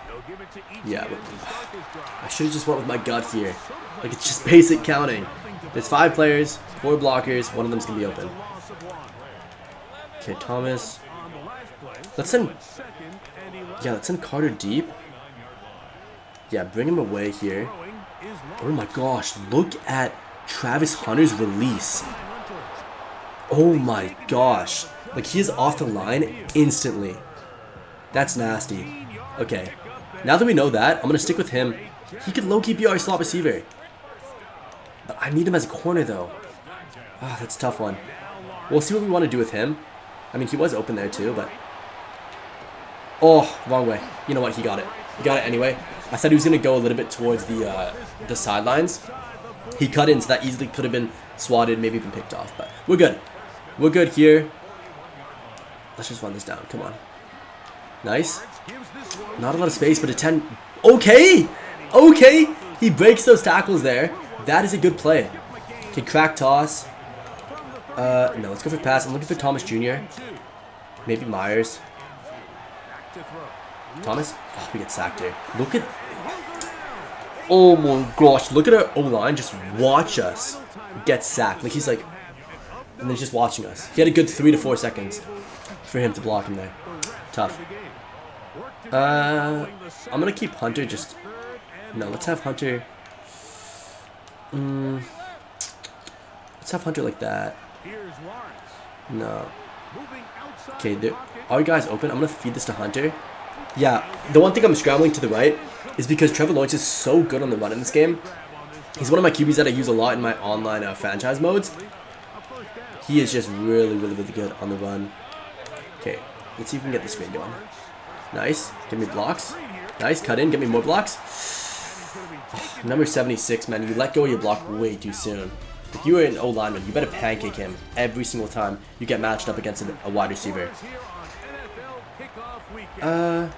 Yeah, but I should have just went with my gut here. Like, it's just basic counting. There's 5 players, 4 blockers. One of them's going to be open. Okay, Thomas. Let's send Yeah, let's send Carter deep. Yeah, bring him away here. Oh my gosh, look at Travis Hunter's release. Oh my gosh. Like, he is off the line instantly. That's nasty. Okay. Now that we know that, I'm going to stick with him. He could low-key be our slot receiver. But I need him as a corner, though. Ah, that's a tough one. We'll see what we want to do with him. I mean, he was open there, too, but... Oh, wrong way. You know what? He got it. He got it anyway. I said he was going to go a little bit towards the sidelines. He cut in, so that easily could have been swatted, maybe even picked off. But we're good. We're good here. Let's just run this down. Come on. Nice. Not a lot of space, but a 10. Okay. Okay. He breaks those tackles there. That is a good play. Okay, crack toss. No, let's go for pass. I'm looking for Thomas Jr. Maybe Myers. Thomas? Oh, we get sacked here. Look at... Oh my gosh. Look at our O-line. Just watch us get sacked. Like, he's like... And then he's just watching us. He had a good 3 to 4 seconds for him to block him there. Tough. I'm going to keep Hunter just... No, let's have Hunter... Let's have Hunter like that. No. Okay, there are guys open. I'm going to feed this to Hunter. Yeah, the one thing I'm scrambling to the right is because Trevor Lawrence is so good on the run in this game. He's one of my QBs that I use a lot in my online franchise modes. He is just really, really, really good on the run. Okay, let's see if we can get the screen going. Nice. Give me blocks. Nice. Cut in. Get me more blocks. Oh, number 76, man. You let go of your block way too soon. If you are an O-lineman, you better pancake him every single time you get matched up against a wide receiver. An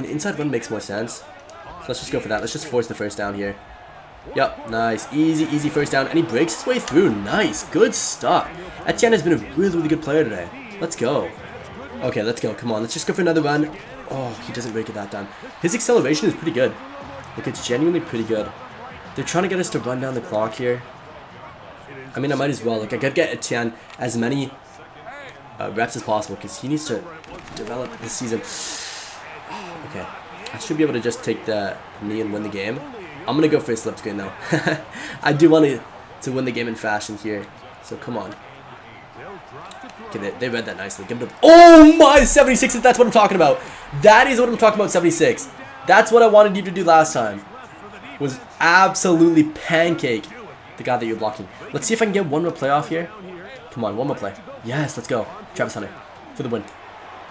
inside run makes more sense. So let's just go for that. Let's just force the first down here. Yep, nice. Easy, easy first down. And he breaks his way through. Nice. Good stuff. Etienne has been a really, really good player today. Let's go. Okay, let's go. Come on. Let's just go for another run. Oh, he doesn't break it that time. His acceleration is pretty good. Like, it's genuinely pretty good. They're trying to get us to run down the clock here. I mean, I might as well. Like, I gotta get Etienne as many reps as possible because he needs to develop this season. Okay. I should be able to just take the knee and win the game. I'm going to go for a slip screen, though. I do want to win the game in fashion here. So, come on. Okay, they read that nicely. Give it a... Oh, my 76. That's what I'm talking about. That is what I'm talking about, 76. That's what I wanted you to do last time. Was absolutely pancake the guy that you're blocking. Let's see if I can get one more play off here. Come on, one more play. Yes, let's go. Travis Hunter for the win.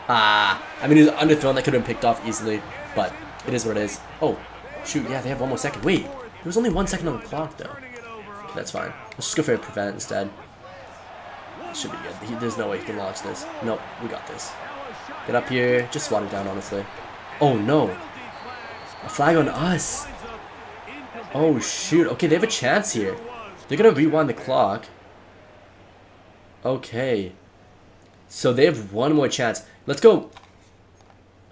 Ah, I mean, he was underthrown. That could have been picked off easily, but it is what it is. Oh, shoot. Yeah, they have one more second. Wait, there was only 1 second on the clock, though. Okay, that's fine. Let's just go for a prevent instead. Should be good. There's no way he can launch this. Nope, we got this. Get up here. Just swat it down, honestly. Oh, no. A flag on us. Oh, shoot. Okay, they have a chance here. They're going to rewind the clock. Okay. So they have one more chance. Let's go.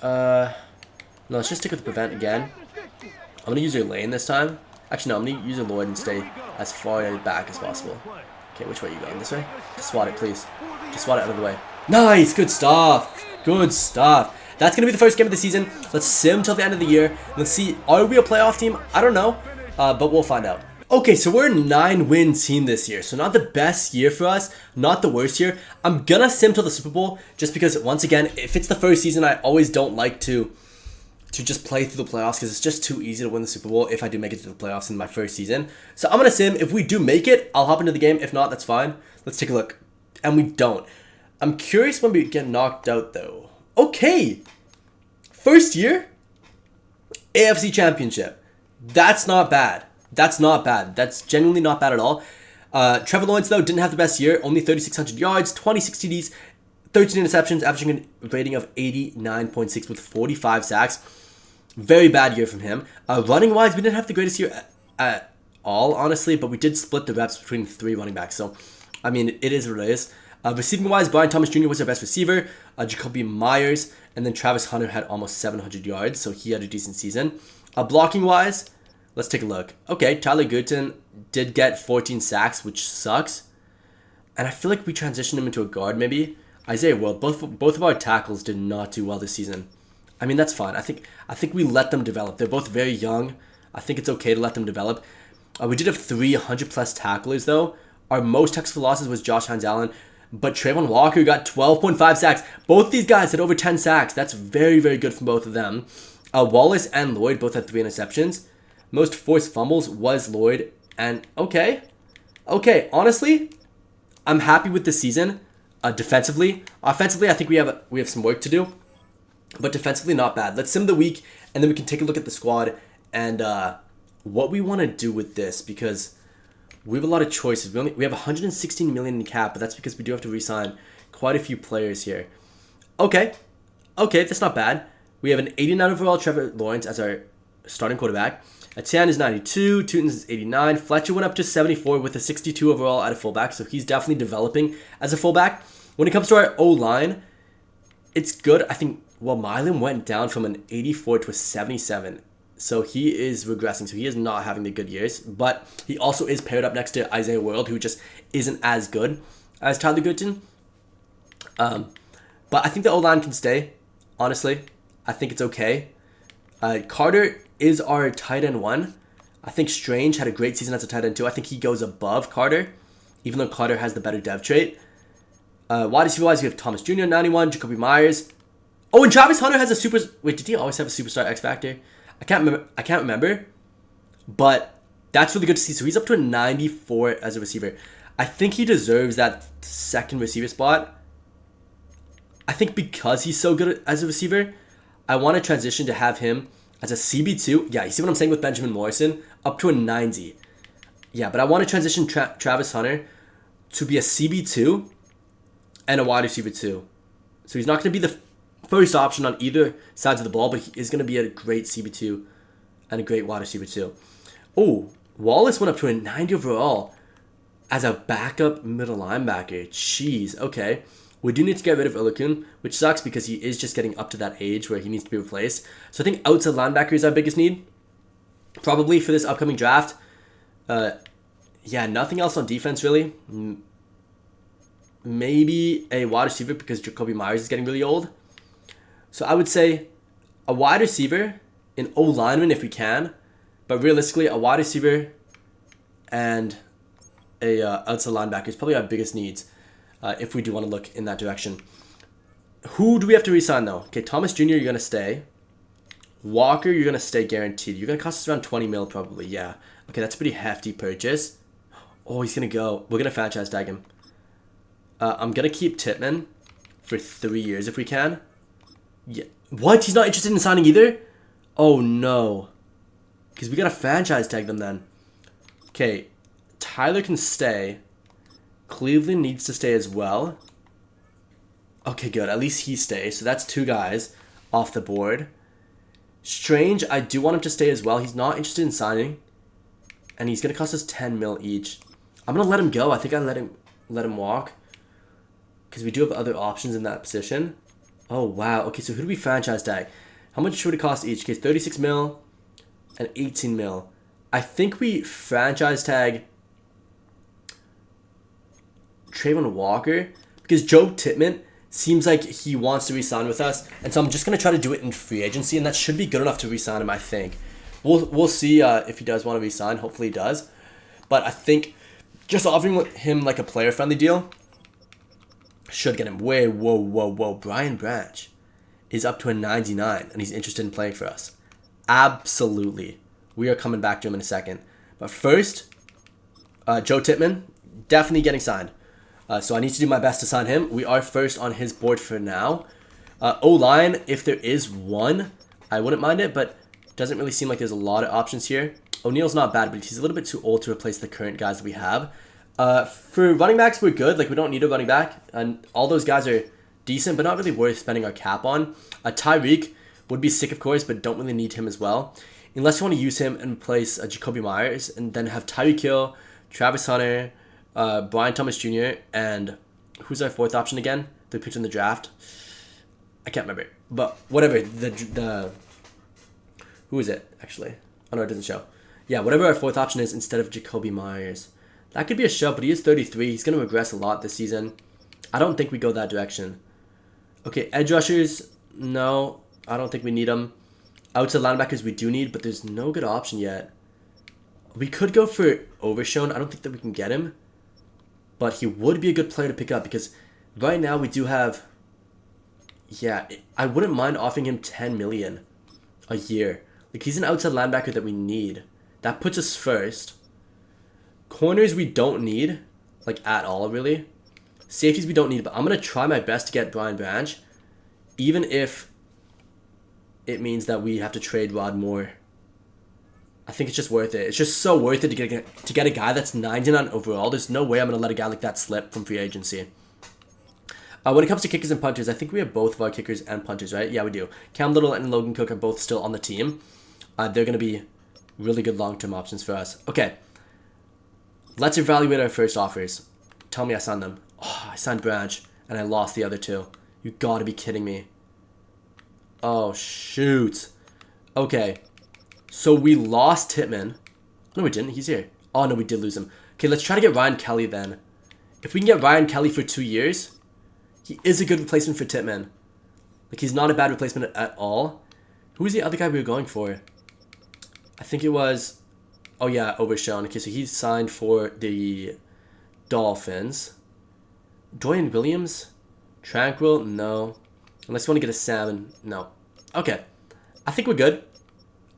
No, let's just stick with the prevent again. I'm going to use your lane this time. Actually, no, I'm going to use a Lloyd and stay as far back as possible. Okay, which way are you going? This way? Just swat it, please. Just swat it out of the way. Nice! Good stuff. Good stuff. That's going to be the first game of the season. Let's sim till the end of the year. Let's see. Are we a playoff team? I don't know. But we'll find out. Okay, so we're a 9-win team this year. So not the best year for us. Not the worst year. I'm going to sim till the Super Bowl. Just because, once again, if it's the first season, I always don't like to just play through the playoffs because it's just too easy to win the Super Bowl if I do make it to the playoffs in my first season. So I'm going to sim. If we do make it, I'll hop into the game. If not, that's fine. Let's take a look. And we don't. I'm curious when we get knocked out, though. Okay. First year, AFC Championship. That's not bad. That's not bad. That's genuinely not bad at all. Trevor Lawrence, though, didn't have the best year. Only 3,600 yards, 26 TDs, 13 interceptions, averaging a rating of 89.6 with 45 sacks. Very bad year from him. Running-wise, we didn't have the greatest year at all, honestly, but we did split the reps between 3 running backs. So, I mean, it is what it is. Receiving-wise, Brian Thomas Jr. was our best receiver. Jacoby Myers, and then Travis Hunter had almost 700 yards, so he had a decent season. Blocking-wise, let's take a look. Okay, Tyler Gooden did get 14 sacks, which sucks. And I feel like we transitioned him into a guard, maybe. Isaiah World, both of our tackles did not do well this season. I mean, that's fine. I think we let them develop. They're both very young. I think it's okay to let them develop. We did have 300 plus tacklers though. Our most tackles for losses was Josh Hines Allen, but Trayvon Walker got 12.5 sacks. Both these guys had over 10 sacks. That's very, very good from both of them. Wallace and Lloyd both had 3 interceptions. Most forced fumbles was Lloyd. And okay, honestly, I'm happy with this season. Defensively, offensively, I think we have some work to do, but defensively, not bad. Let's sim the week, and then we can take a look at the squad and what we want to do with this, because we have a lot of choices. We have 116 million in cap, but that's because we do have to re-sign quite a few players here. Okay, that's not bad. We have an 89 overall Trevor Lawrence as our starting quarterback. Etienne is 92, Tootin is 89. Fletcher went up to 74 with a 62 overall at a fullback, so he's definitely developing as a fullback. When it comes to our O-line, it's good. I think, well, Milan went down from an 84 to a 77, so he is regressing, so he is not having the good years, but he also is paired up next to Isaiah World, who just isn't as good as Tyler Goodson. But I think the O-line can stay, honestly. I think it's okay. Carter is our tight end 1. I think Strange had a great season as a tight end 2. I think he goes above Carter, even though Carter has the better dev trait. Wide receiver wise, we have Thomas Jr. 91, Jacoby Myers. Oh, and Travis Hunter has a super. Wait, did he always have a superstar X Factor? I can't remember. But that's really good to see. So he's up to a 94 as a receiver. I think he deserves that second receiver spot. I think because he's so good as a receiver, I want to transition to have him as a CB2. Yeah, you see what I'm saying with Benjamin Morrison? Up to a 90. Yeah, but I want to transition Travis Hunter to be a CB2 and a wide receiver 2. So he's not going to be the first option on either sides of the ball, but he is going to be a great CB2 and a great wide receiver 2. Oh, Wallace went up to a 90 overall as a backup middle linebacker. Jeez, okay. We do need to get rid of Illikun, which sucks because he is just getting up to that age where he needs to be replaced. So I think outside linebacker is our biggest need, probably for this upcoming draft. Yeah, nothing else on defense really. Maybe a wide receiver because Jacoby Myers is getting really old. So I would say a wide receiver, an O-lineman if we can, but realistically a wide receiver and a outside linebacker is probably our biggest needs. If we do want to look in that direction. Who do we have to re-sign though? Okay, Thomas Jr., you're going to stay. Walker, you're going to stay guaranteed. You're going to cost us around 20 mil probably, yeah. Okay, that's a pretty hefty purchase. Oh, he's going to go. We're going to franchise tag him. I'm going to keep Titman for 3 years if we can. Yeah. What? He's not interested in signing either? Oh no. Because we got to franchise tag them then. Okay, Tyler can stay. Cleveland needs to stay as well. Okay, good. At least he stays. So that's 2 guys off the board. Strange, I do want him to stay as well. He's not interested in signing. And he's going to cost us 10 mil each. I'm going to let him go. I think I let him walk. Because we do have other options in that position. Oh, wow. Okay, so who do we franchise tag? How much would it cost each? Okay, 36 mil and 18 mil. I think we franchise tag Trayvon Walker, because Joe Tittman seems like he wants to re-sign with us, and so I'm just going to try to do it in free agency, and that should be good enough to re-sign him, I think. We'll see if he does want to re-sign. Hopefully he does. But I think just offering him like a player-friendly deal should get him way, whoa. Brian Branch is up to a 99, and he's interested in playing for us. Absolutely. We are coming back to him in a second. But first, Joe Tittman, definitely getting signed. So I need to do my best to sign him. We are first on his board for now. O-line, if there is one, I wouldn't mind it, but it doesn't really seem like there's a lot of options here. O'Neal's not bad, but he's a little bit too old to replace the current guys that we have. For running backs, we're good. Like, we don't need a running back. And all those guys are decent, but not really worth spending our cap on. Tyreek would be sick, of course, but don't really need him as well. Unless you want to use him and replace Jacoby Myers, and then have Tyreek Hill, Travis Hunter, Brian Thomas Jr., and who's our 4th option again? They picked in the draft. I can't remember. But whatever. Who is it, actually? Oh, no, it doesn't show. Yeah, whatever our 4th option is instead of Jacoby Myers. That could be a show, but he is 33. He's going to regress a lot this season. I don't think we go that direction. Okay, edge rushers, no. I don't think we need him. Outside linebackers we do need, but there's no good option yet. We could go for Overshown. I don't think that we can get him. But he would be a good player to pick up because right now we do have... Yeah, I wouldn't mind offering him 10 million a year. Like, he's an outside linebacker that we need. That puts us first. Corners we don't need, like, at all, really. Safeties we don't need, but I'm going to try my best to get Brian Branch, even if it means that we have to trade Rod Moore. I think it's just worth it. It's just so worth it to get a guy that's 99 overall. There's no way I'm going to let a guy like that slip from free agency. When it comes to kickers and punters, I think we have both of our kickers and punters, right? Yeah, we do. Cam Little and Logan Cook are both still on the team. They're going to be really good long-term options for us. Okay. Let's evaluate our first offers. Tell me I signed them. Oh, I signed Branch, and I lost the other two. You got to be kidding me. Oh, shoot. Okay. So we lost Titman. No, we didn't. He's here. Oh, no, we did lose him. Okay, let's try to get Ryan Kelly then. If we can get Ryan Kelly for 2 years... He is a good replacement for Titman. Like, he's not a bad replacement at all. Who was the other guy we were going for? I think it was... Oh, yeah, Overshown. Okay, so he's signed for the Dolphins. Dorian Williams? Tranquil? No. Unless you want to get a Salmon. No. Okay. I think we're good.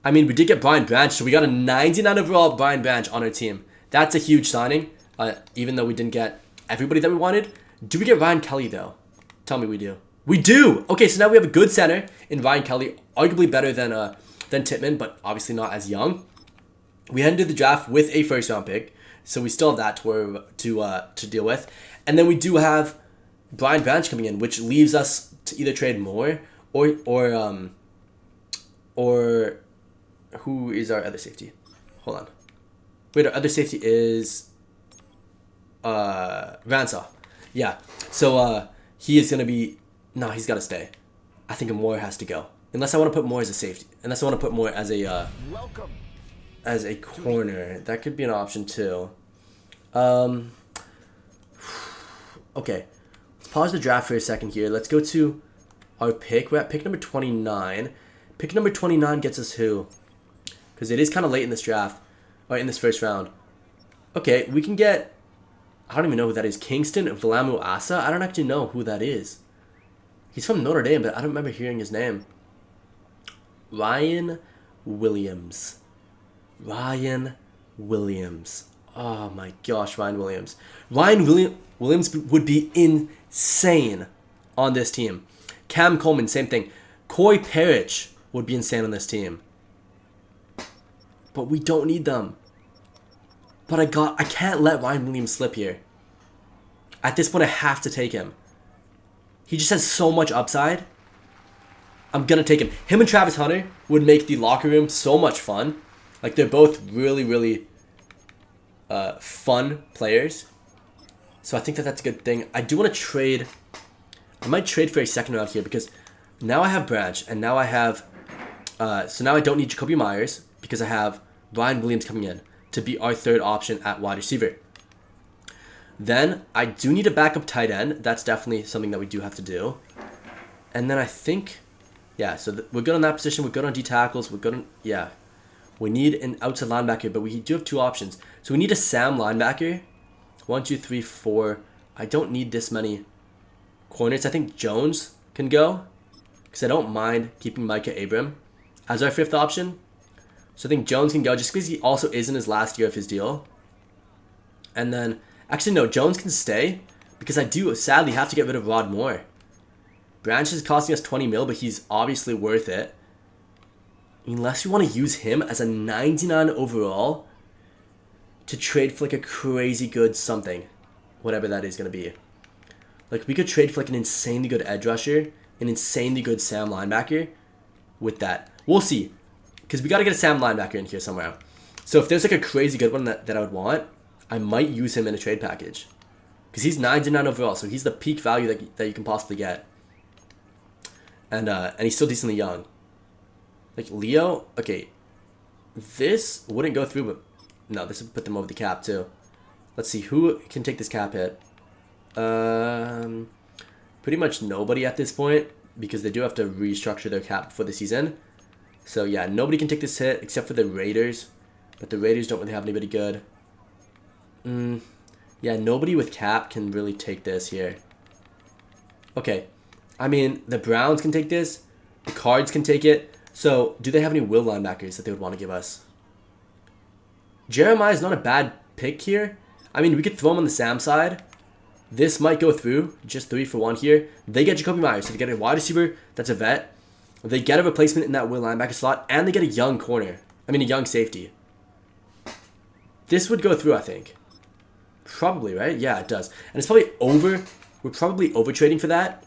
I mean, we did get Brian Branch, so we got a 99 overall Brian Branch on our team. That's a huge signing, even though we didn't get everybody that we wanted. Do we get Ryan Kelly, though? Tell me we do. We do! Okay, so now we have a good center in Ryan Kelly. Arguably better than Titman, but obviously not as young. We head into the draft with a first-round pick, so we still have that to deal with. And then we do have Brian Branch coming in, which leaves us to either trade more or who is our other safety? Hold on. Wait, our other safety is Ransaw. Yeah, so he is going to be... No, he's got to stay. I think Moore has to go. Unless I want to put Moore as a safety. Unless I want to put Moore as a corner. That could be an option too. Okay. Let's pause the draft for a second here. Let's go to our pick. We're at pick number 29. Pick number 29 gets us who? Because it is kind of late in this draft. Or in this first round. Okay, we can get... I don't even know who that is. Kingston Valamu Asa? I don't actually know who that is. He's from Notre Dame, but I don't remember hearing his name. Ryan Williams. Ryan Williams. Oh my gosh, Ryan Williams. Williams would be insane on this team. Cam Coleman, same thing. Corey Parrish would be insane on this team. But we don't need them. But I can't let Ryan Williams slip here. At this point, I have to take him. He just has so much upside. I'm going to take him. Him and Travis Hunter would make the locker room so much fun. Like, they're both really, really fun players. So I think that that's a good thing. I do want to trade. I might trade for a second round here because now I have Branch. And now I have... so now I don't need Jacoby Myers because I have Ryan Williams coming in to be our third option at wide receiver. Then I do need a backup tight end. That's definitely something that we do have to do. And then I think, yeah, so we're good on that position. We're good on D tackles. We're good on, yeah. We need an outside linebacker, but we do have two options. So we need a Sam linebacker. 1, 2, 3, 4. I don't need this many corners. I think Jones can go because I don't mind keeping Micah Abram as our fifth option. So I think Jones can go just because he also is in his last year of his deal. And then, actually no, Jones can stay because I do sadly have to get rid of Rod Moore. Branch is costing us 20 mil, but he's obviously worth it. Unless you want to use him as a 99 overall to trade for like a crazy good something. Whatever that is going to be. Like we could trade for like an insanely good edge rusher, an insanely good Sam linebacker with that. We'll see. Because we got to get a Sam linebacker in here somewhere. So if there's like a crazy good one that I would want, I might use him in a trade package. Because he's 99 overall, so he's the peak value that you can possibly get. And he's still decently young. Like Leo, okay. This wouldn't go through, but no, this would put them over the cap too. Let's see, who can take this cap hit? Pretty much nobody at this point. because they do have to restructure their cap for the season. So yeah, nobody can take this hit except for the Raiders. But the Raiders don't really have anybody good. Yeah, nobody with cap can really take this here. Okay. I mean, the Browns can take this. The Cards can take it. So, do they have any will linebackers that they would want to give us? Jeremiah is not a bad pick here. I mean, we could throw him on the Sam side. This might go through. Just 3 for 1 here. They get Jacoby Myers. So they get a wide receiver that's a vet. They get a replacement in that will linebacker slot. And they get a young corner. I mean, a young safety. This would go through, I think. Probably, right? Yeah, it does. And it's probably over. We're probably over trading for that.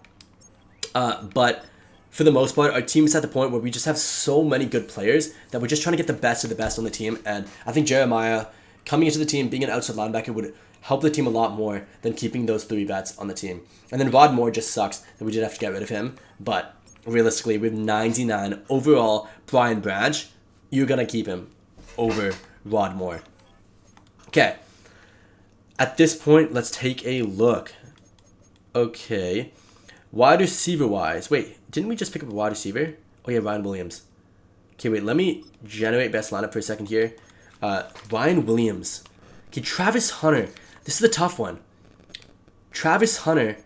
But for the most part, our team is at the point where we just have so many good players that we're just trying to get the best of the best on the team. And I think Jeremiah coming into the team, being an outside linebacker, would help the team a lot more than keeping those 3 vets on the team. And then Rod Moore just sucks that we did have to get rid of him. But realistically, with 99 overall, Brian Branch, you're going to keep him over Rod Moore. Okay. At this point, let's take a look. Okay. Wide receiver wise. Wait, didn't we just pick up a wide receiver? Oh yeah, Ryan Williams. Okay, wait, let me generate best lineup for a second here. Ryan Williams. Okay, Travis Hunter. This is the tough one. Travis Hunter,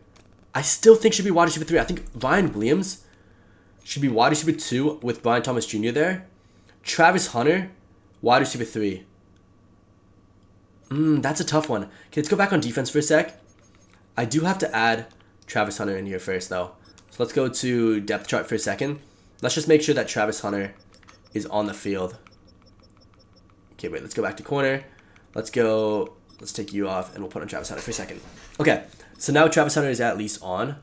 I still think should be wide receiver 3. I think Ryan Williams should be wide receiver 2 with Brian Thomas Jr. there. Travis Hunter, wide receiver 3. That's a tough one. Okay, let's go back on defense for a sec. I do have to add Travis Hunter in here first, though. So let's go to depth chart for a second. Let's just make sure that Travis Hunter is on the field. Okay, wait, let's go back to corner. Let's take you off, and we'll put on Travis Hunter for a second. Okay, so now Travis Hunter is at least on.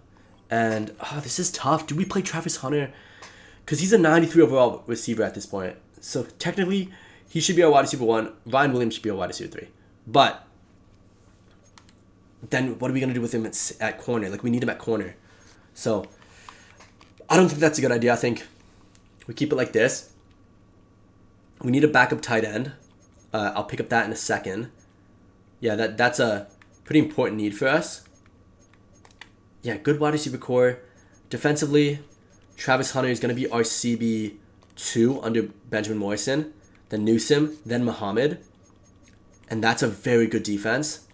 And, this is tough. Do we play Travis Hunter? Because he's a 93 overall receiver at this point. So technically, he should be our wide receiver 1. Ryan Williams should be our wide receiver 3. But then what are we going to do with him at corner? Like, we need him at corner. So, I don't think that's a good idea. I think we keep it like this. We need a backup tight end. I'll pick up that in a second. Yeah, that's a pretty important need for us. Yeah, good wide receiver core. Defensively, Travis Hunter is going to be our CB2 under Benjamin Morrison. Then Newsom, then Muhammad. And that's a very good defense.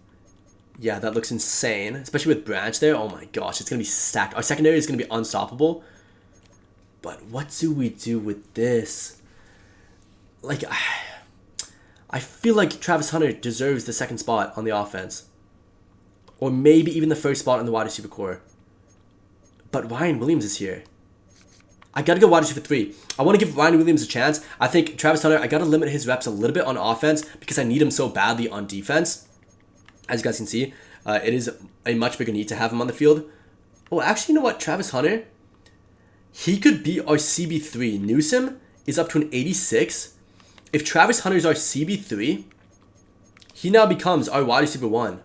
Yeah, that looks insane. Especially with Branch there. Oh my gosh, it's going to be stacked. Our secondary is going to be unstoppable. But what do we do with this? Like, I feel like Travis Hunter deserves the second spot on the offense. Or maybe even the first spot on the wide receiver core. But Ryan Williams is here. I got to go wide receiver 3. I want to give Ryan Williams a chance. I think Travis Hunter, I got to limit his reps a little bit on offense because I need him so badly on defense. As you guys can see, it is a much bigger need to have him on the field. Oh, actually, you know what? Travis Hunter, he could be our CB3. Newsom is up to an 86. If Travis Hunter is our CB3, he now becomes our wide receiver 1.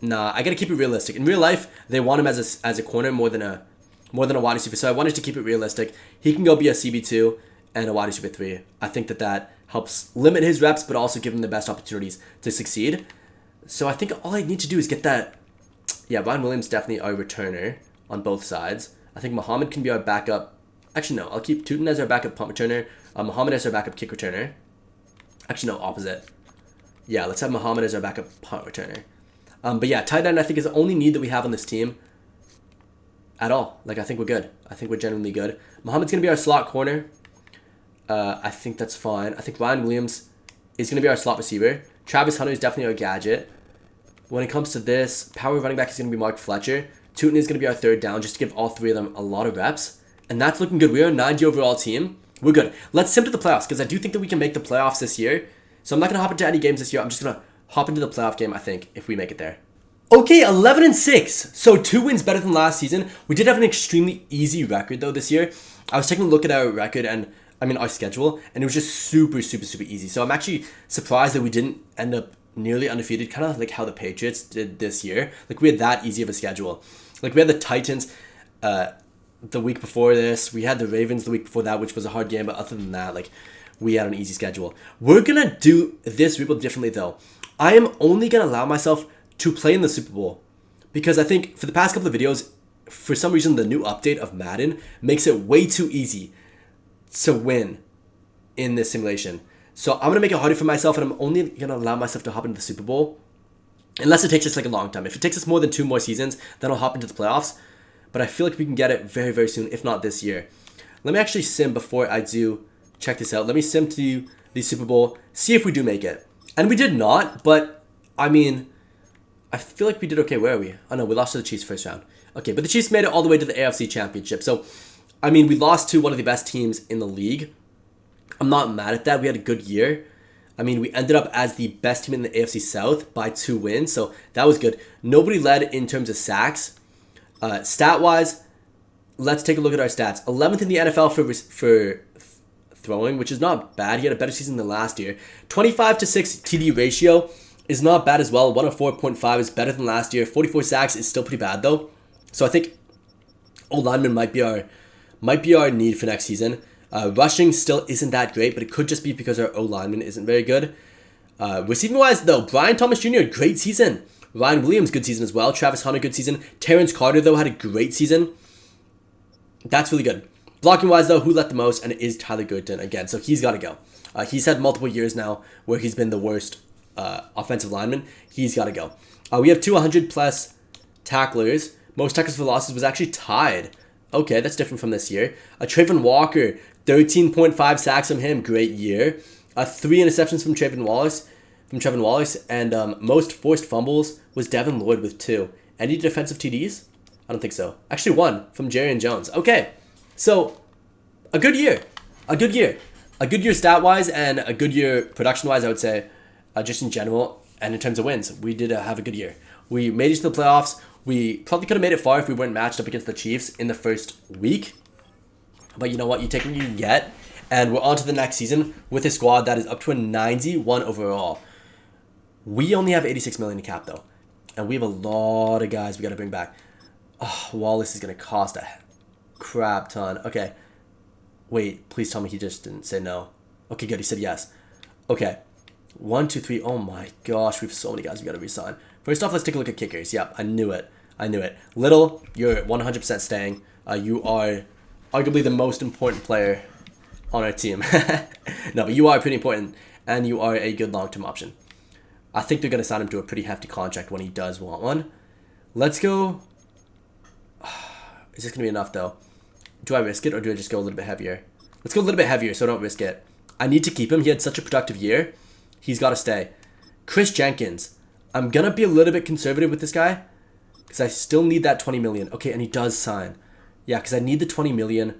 Nah, I got to keep it realistic. In real life, they want him as a corner more than a wide receiver. So I wanted to keep it realistic. He can go be a CB2 and a wide receiver 3. I think that helps limit his reps, but also give him the best opportunities to succeed. So I think all I need to do is get that. Yeah, Ryan Williams definitely our returner on both sides. I think Muhammad can be our backup. Actually, no. I'll keep Tootin as our backup punt returner. Muhammad as our backup kick returner. Actually, no. Opposite. Yeah, let's have Muhammad as our backup punt returner. But yeah, tight end I think is the only need that we have on this team at all. Like, I think we're good. I think we're genuinely good. Muhammad's going to be our slot corner. I think that's fine. I think Ryan Williams is going to be our slot receiver. Travis Hunter is definitely our gadget. When it comes to this, power running back is going to be Mark Fletcher. Tootin is going to be our third down, just to give all 3 of them a lot of reps. And that's looking good. We are a 90 overall team. We're good. Let's sim to the playoffs, because I do think that we can make the playoffs this year. So I'm not going to hop into any games this year. I'm just going to hop into the playoff game, I think, if we make it there. Okay, 11-6. So 2 wins better than last season. We did have an extremely easy record, though, this year. I was taking a look at our record and, our schedule, and it was just super, super, super easy. So I'm actually surprised that we didn't end up nearly undefeated, kind of like how the Patriots did this year. Like, we had that easy of a schedule. Like, we had the Titans the week before this. We had the Ravens the week before that, which was a hard game, but other than that, like, we had an easy schedule. We're going to do this rebuild differently, though. I am only going to allow myself to play in the Super Bowl, because I think for the past couple of videos, for some reason, the new update of Madden makes it way too easy to win in this simulation. So I'm going to make it harder for myself, and I'm only going to allow myself to hop into the Super Bowl unless it takes us like a long time. If it takes us more than 2 more seasons, then I'll hop into the playoffs. But I feel like we can get it very, very soon, if not this year. Let me actually sim before I do check this out. Let me sim to the Super Bowl, see if we do make it. And we did not, but I mean, I feel like we did okay. Where are we? Oh no, we lost to the Chiefs first round. Okay, but the Chiefs made it all the way to the AFC Championship. So, I mean, we lost to one of the best teams in the league. I'm not mad at that. We had a good year. I mean, we ended up as the best team in the AFC South by 2 wins, so that was good. Nobody led in terms of sacks. Stat-wise, let's take a look at our stats. 11th in the NFL for throwing, which is not bad. He had a better season than last year. 25-6 TD ratio is not bad as well. 104.5 is better than last year. 44 sacks is still pretty bad though. So I think O-lineman might be our need for next season. Rushing still isn't that great, but it could just be because our O-lineman isn't very good. Receiving-wise, though, Brian Thomas Jr., great season. Ryan Williams, good season as well. Travis Hunter, good season. Terrence Carter, though, had a great season. That's really good. Blocking-wise, though, who let the most? And it is Tyler Gurton again, so he's got to go. He's had multiple years now where he's been the worst offensive lineman. He's got to go. We have 200-plus tacklers. Most tackles for losses was actually tied. Okay, that's different from this year. Trayvon Walker, 13.5 sacks from him. Great year. 3 interceptions from Trayvon Wallace. And most forced fumbles was Devin Lloyd with 2. Any defensive TDs? I don't think so. Actually, 1 from Jarian Jones. Okay, so a good year. A good year stat-wise and a good year production-wise, I would say, just in general. And in terms of wins, we did have a good year. We made it to the playoffs. We probably could have made it far if we weren't matched up against the Chiefs in the first week. But you know what? You take what you get. And we're on to the next season with a squad that is up to a 91 overall. We only have 86 million in cap, though. And we have a lot of guys we got to bring back. Oh, Wallace is going to cost a crap ton. Okay. Wait, please tell me he just didn't say no. Okay, good. He said yes. Okay. 1, 2, 3. Oh my gosh, we have so many guys we got to resign. First off, let's take a look at kickers. Yep, I knew it. Little, you're 100% staying. You are arguably the most important player on our team. No, but you are pretty important, and you are a good long-term option. I think they're going to sign him to a pretty hefty contract when he does want one. Let's go. Is this going to be enough, though? Do I risk it, or do I just go a little bit heavier? Let's go a little bit heavier, so I don't risk it. I need to keep him. He had such a productive year. He's got to stay. Chris Jenkins. I'm going to be a little bit conservative with this guy because I still need that 20 million. Okay, and he does sign. Yeah, because I need the 20 million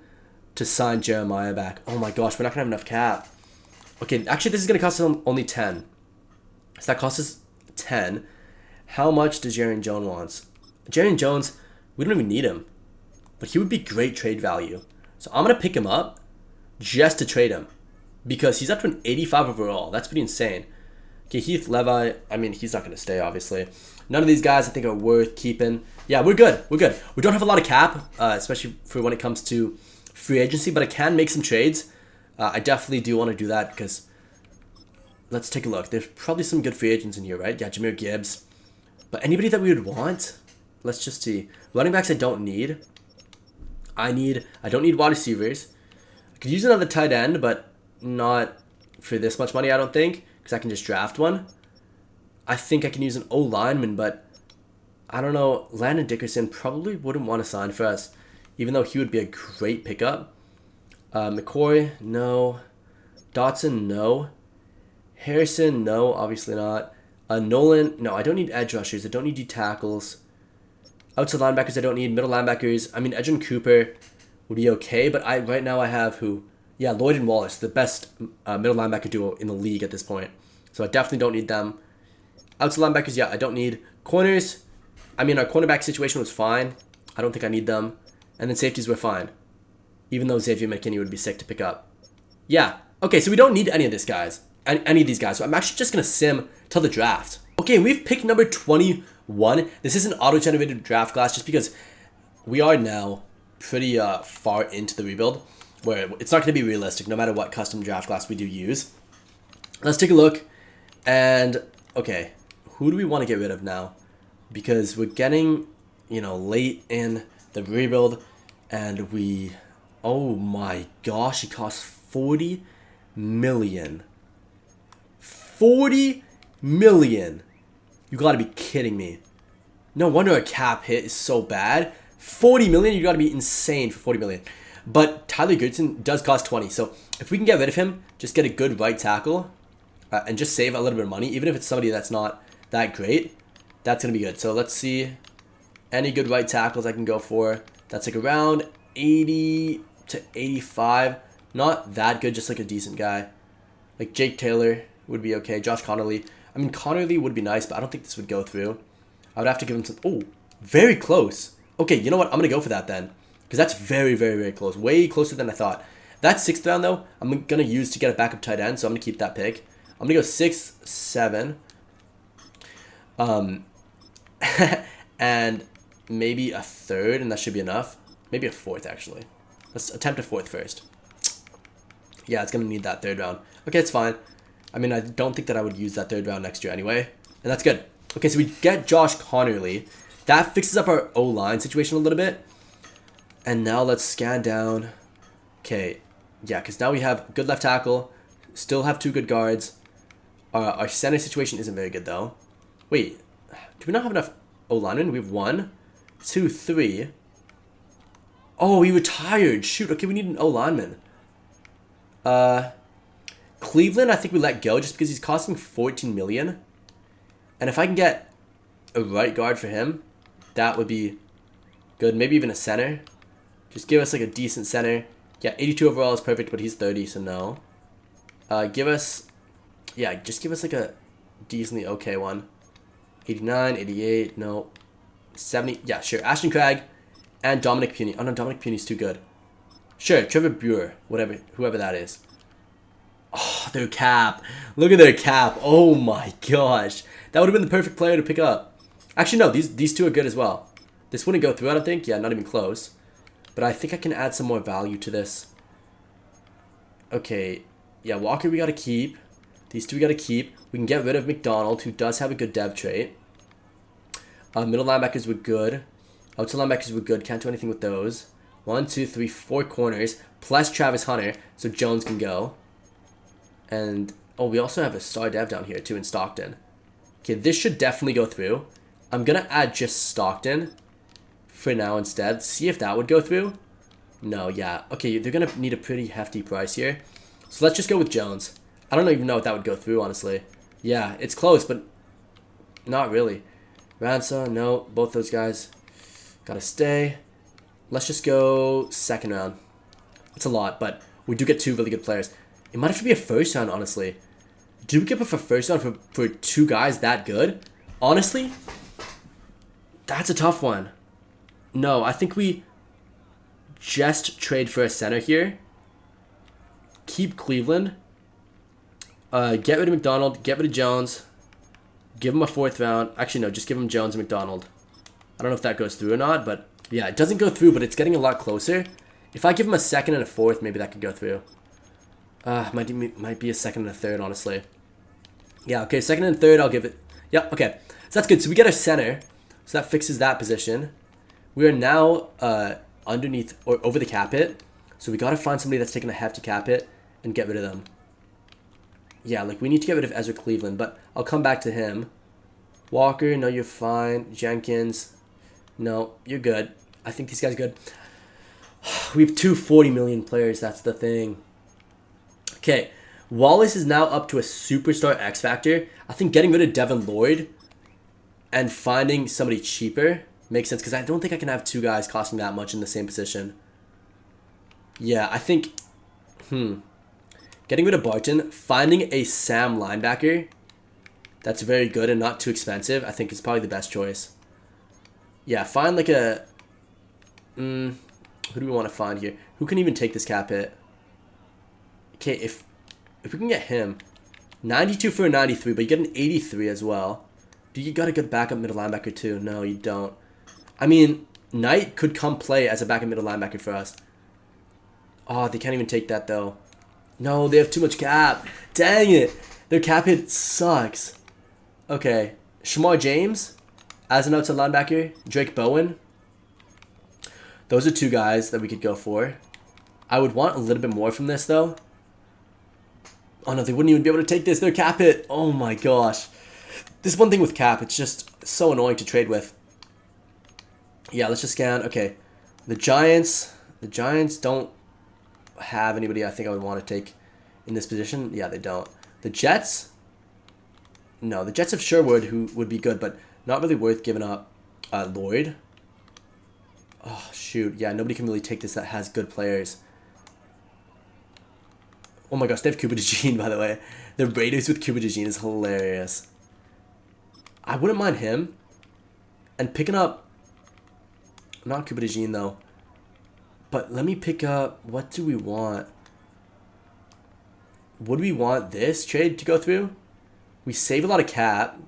to sign Jeremiah back. Oh my gosh, we're not going to have enough cap. Okay, actually, this is going to cost us only 10. So that costs us 10. How much does Jarian Jones want? Jarian Jones, we don't even need him. But he would be great trade value. So I'm going to pick him up just to trade him. Because he's up to an 85 overall. That's pretty insane. Okay, Heath Levi, I mean, he's not going to stay, obviously. None of these guys, I think, are worth keeping. Yeah, we're good. We don't have a lot of cap, especially for when it comes to free agency, but I can make some trades. I definitely do want to do that because let's take a look. There's probably some good free agents in here, right? Yeah, Jahmyr Gibbs. But anybody that we would want? Let's just see. Running backs I don't need. I don't need wide receivers. I could use another tight end, but not for this much money, I don't think. Because I can just draft one. I think I can use an O-lineman, but I don't know. Landon Dickerson probably wouldn't want to sign for us, even though he would be a great pickup. McCoy, no. Dotson, no. Harrison, no, obviously not. Nolan, no, I don't need edge rushers. I don't need D tackles. Outside linebackers, I don't need. Middle linebackers, I mean, Edgerrin Cooper would be okay, but right now I have who? Yeah, Lloyd and Wallace, the best middle linebacker duo in the league at this point. So I definitely don't need them. Outside linebackers, yeah, I don't need. Corners, I mean, our cornerback situation was fine. I don't think I need them. And then safeties were fine. Even though Xavier McKinney would be sick to pick up. Yeah, okay, so we don't need any of these guys. Any of these guys. So I'm actually just going to sim till the draft. Okay, we've picked number 21. This is an auto-generated draft class just because we are now pretty far into the rebuild, where it's not going to be realistic no matter what custom draft class we do use. Let's take a look. And, okay, who do we want to get rid of now? Because we're getting, late in the rebuild, and we, oh my gosh, it costs 40 million. 40 million. You gotta be kidding me. No wonder a cap hit is so bad. 40 million, you gotta be insane for 40 million. But Tyler Goodson does cost 20, so if we can get rid of him, just get a good right tackle, and just save a little bit of money, even if it's somebody that's not that great, that's gonna be good. So let's see any good right tackles I can go for. That's like around 80 to 85. Not that good, just like a decent guy. Like Jake Taylor would be okay. Josh Connerly. I mean, Connerly would be nice, but I don't think this would go through. I would have to give him some... Oh, very close. Okay, you know what? I'm going to go for that then. Because that's very, very, very close. Way closer than I thought. That 6th round, though, I'm going to use to get a backup tight end, so I'm going to keep that pick. I'm going to go 6, 7. And maybe a 3rd, and that should be enough. Maybe a 4th, actually. Let's attempt a 4th first. Yeah, it's going to need that 3rd round. Okay, it's fine. I mean, I don't think that I would use that 3rd round next year anyway. And that's good. Okay, so we get Josh Connerly. That fixes up our O-line situation a little bit. And now let's scan down. Okay, yeah, because now we have good left tackle. Still have 2 good guards. Our center situation isn't very good, though. Wait, do we not have enough O-linemen? We have 1, 2, 3. Oh, he retired. Shoot, okay, we need an O-lineman. Cleveland, I think we let go just because he's costing 14 million. And if I can get a right guard for him, that would be good. Maybe even a center. Just give us like a decent center. Yeah, 82 overall is perfect, but he's 30, so no. Just give us like a decently okay one. 89, 88, no. 70, yeah, sure. Ashton Cragg and Dominic Puny. Oh no, Dominic Puny's too good. Sure, Trevor Brewer, whoever that is. Oh, their cap. Look at their cap. Oh my gosh. That would have been the perfect player to pick up. Actually, no, these 2 are good as well. This wouldn't go through, I don't think. Yeah, not even close. But I think I can add some more value to this. Okay. Yeah, Walker we got to keep. These 2 we got to keep. We can get rid of McDonald, who does have a good dev trait. Middle linebackers were good. Outside linebackers were good. Can't do anything with those. 1, 2, 3, 4 corners. Plus Travis Hunter, so Jones can go. And, oh, we also have a star dev down here, too, in Stockton. Okay, this should definitely go through. I'm going to add just Stockton for now instead. See if that would go through. No, yeah. Okay, they're going to need a pretty hefty price here. So let's just go with Jones. I don't even know if that would go through, honestly. Yeah, it's close, but not really. Ransom, no. Both those guys got to stay. Let's just go 2nd round. It's a lot, but we do get 2 really good players. It might have to be a 1st round, honestly. Do we give up a 1st round for 2 guys that good? Honestly, that's a tough one. No, I think we just trade for a center here. Keep Cleveland. Get rid of McDonald. Get rid of Jones. Give him a 4th round. Actually, no, just give him Jones and McDonald. I don't know if that goes through or not, but yeah, it doesn't go through, but it's getting a lot closer. If I give him a 2nd and a 4th, maybe that could go through. Might be a 2nd and a 3rd, honestly. Yeah, okay, 2nd and 3rd, I'll give it. Yep, okay. So that's good. So we get our center. So that fixes that position. We are now underneath or over the cap hit. So we got to find somebody that's taking a hefty cap hit and get rid of them. Yeah, like we need to get rid of Ezra Cleveland, but I'll come back to him. Walker, no, you're fine. Jenkins, no, you're good. I think these guys are good. We have 2 40 million players. That's the thing. Okay, Wallace is now up to a superstar X Factor. I think getting rid of Devin Lloyd and finding somebody cheaper makes sense because I don't think I can have 2 guys costing that much in the same position. Yeah, I think, getting rid of Barton, finding a Sam linebacker that's very good and not too expensive, I think is probably the best choice. Yeah, find like a, who do we want to find here? Who can even take this cap hit? Okay, if we can get him, 92 for a 93, but you get an 83 as well. Do you got a good backup middle linebacker too? No, you don't. I mean, Knight could come play as a backup middle linebacker for us. Oh, they can't even take that though. No, they have too much cap. Dang it. Their cap hit sucks. Okay, Shamar James as an outside linebacker. Drake Bowen. Those are two guys that we could go for. I would want a little bit more from this, though. Oh, no, they wouldn't even be able to take this. They're cap it. Oh, my gosh. This one thing with cap, it's just so annoying to trade with. Yeah, let's just scan. Okay. The Giants don't have anybody I think I would want to take in this position. Yeah, they don't. The Jets? No, the Jets have Sherwood, who would be good, but not really worth giving up. Lloyd? Oh, shoot. Yeah, nobody can really take this that has good players. Oh my gosh, they have Cuba DeJean, by the way. The Raiders with Cuba DeJean is hilarious. I wouldn't mind him. And picking up... Not Cuba DeJean, though. But let me pick up... What do we want? Would we want this trade to go through? We save a lot of cap.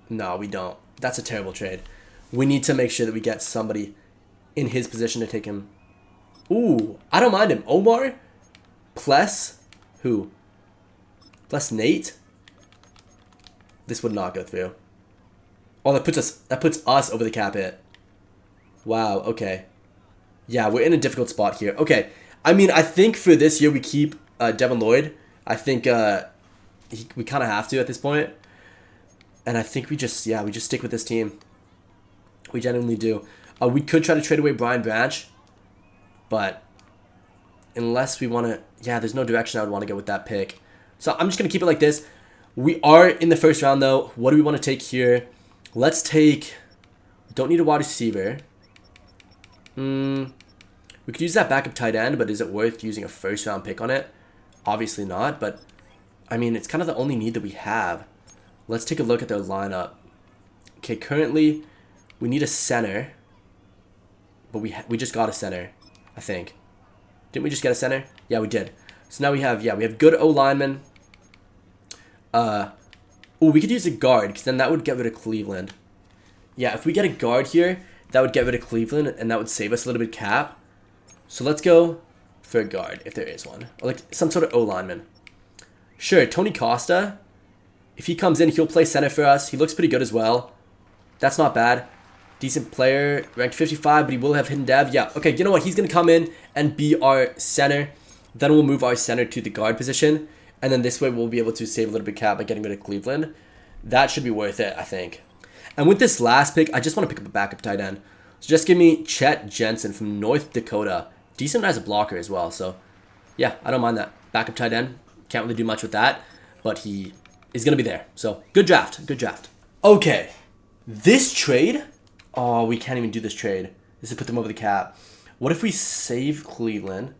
No, we don't. That's a terrible trade. We need to make sure that we get somebody in his position to take him. Ooh, I don't mind him. Omar? Pless? Who? Pless Nate? This would not go through. Oh, that puts us over the cap hit. Wow, okay. Yeah, we're in a difficult spot here. Okay, I mean, I think for this year we keep Devin Lloyd. I think we kind of have to at this point. And I think we just stick with this team. We genuinely do. We could try to trade away Brian Branch. But unless we want to... Yeah, there's no direction I would want to go with that pick. So I'm just going to keep it like this. We are in the first round, though. What do we want to take here? Let's take... We don't need a wide receiver. We could use that backup tight end, but is it worth using a first round pick on it? Obviously not, but... I mean, it's kind of the only need that we have. Let's take a look at their lineup. Okay, currently, we need a center. But we just got a center, I think. Didn't we just get a center? Yeah, we did. So now we have good O-linemen. We could use a guard, because then that would get rid of Cleveland. Yeah, if we get a guard here, that would get rid of Cleveland, and that would save us a little bit cap. So let's go for a guard, if there is one. Or like some sort of O-lineman. Sure, Tony Costa. If he comes in, he'll play center for us. He looks pretty good as well. That's not bad. Decent player, ranked 55, but he will have hidden dev. Yeah, okay, you know what? He's going to come in and be our center. Then we'll move our center to the guard position. And then this way we'll be able to save a little bit of cap by getting rid of Cleveland. That should be worth it, I think. And with this last pick, I just want to pick up a backup tight end. So just give me Chet Jensen from North Dakota. Decent as a blocker as well. So, yeah, I don't mind that. Backup tight end. Can't really do much with that. But he is going to be there. So, good draft. Good draft. Okay. This trade... Oh, we can't even do this trade. This is put them over the cap. What if we save Cleveland?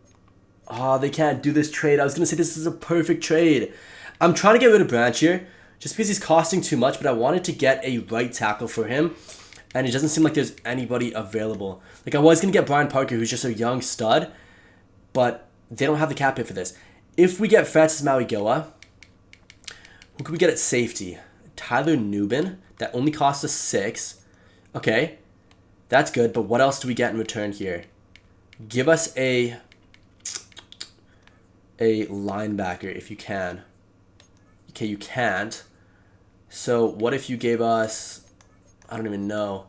Oh, they can't do this trade. I was going to say this is a perfect trade. I'm trying to get rid of Branch here just because he's costing too much, but I wanted to get a right tackle for him, and it doesn't seem like there's anybody available. Like, I was going to get Brian Parker, who's just a young stud, but they don't have the cap hit for this. If we get Francis Mauigoa, who could we get at safety? Tyler Nubin. That only costs us 6. Okay, that's good, but what else do we get in return here? Give us a linebacker if you can. Okay, you can't. So what if you gave us, I don't even know,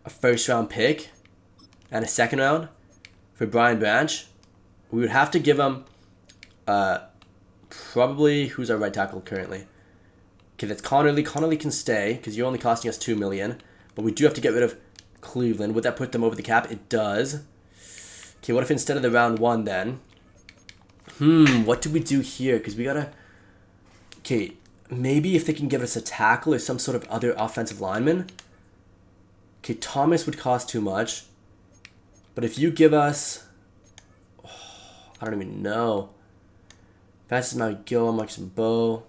a first round pick and a second round for Brian Branch? We would have to give him probably, who's our right tackle currently? Okay, that's Connerly. Connerly can stay because you're only costing us $2 million. But we do have to get rid of Cleveland. Would that put them over the cap? It does. Okay, what if instead of the round 1 then? What do we do here? Because we gotta... Okay, maybe if they can give us a tackle or some sort of other offensive lineman. Okay, Thomas would cost too much. But if you give us... Oh, I don't even know. Francis Mauigoa, Marcus Mbow,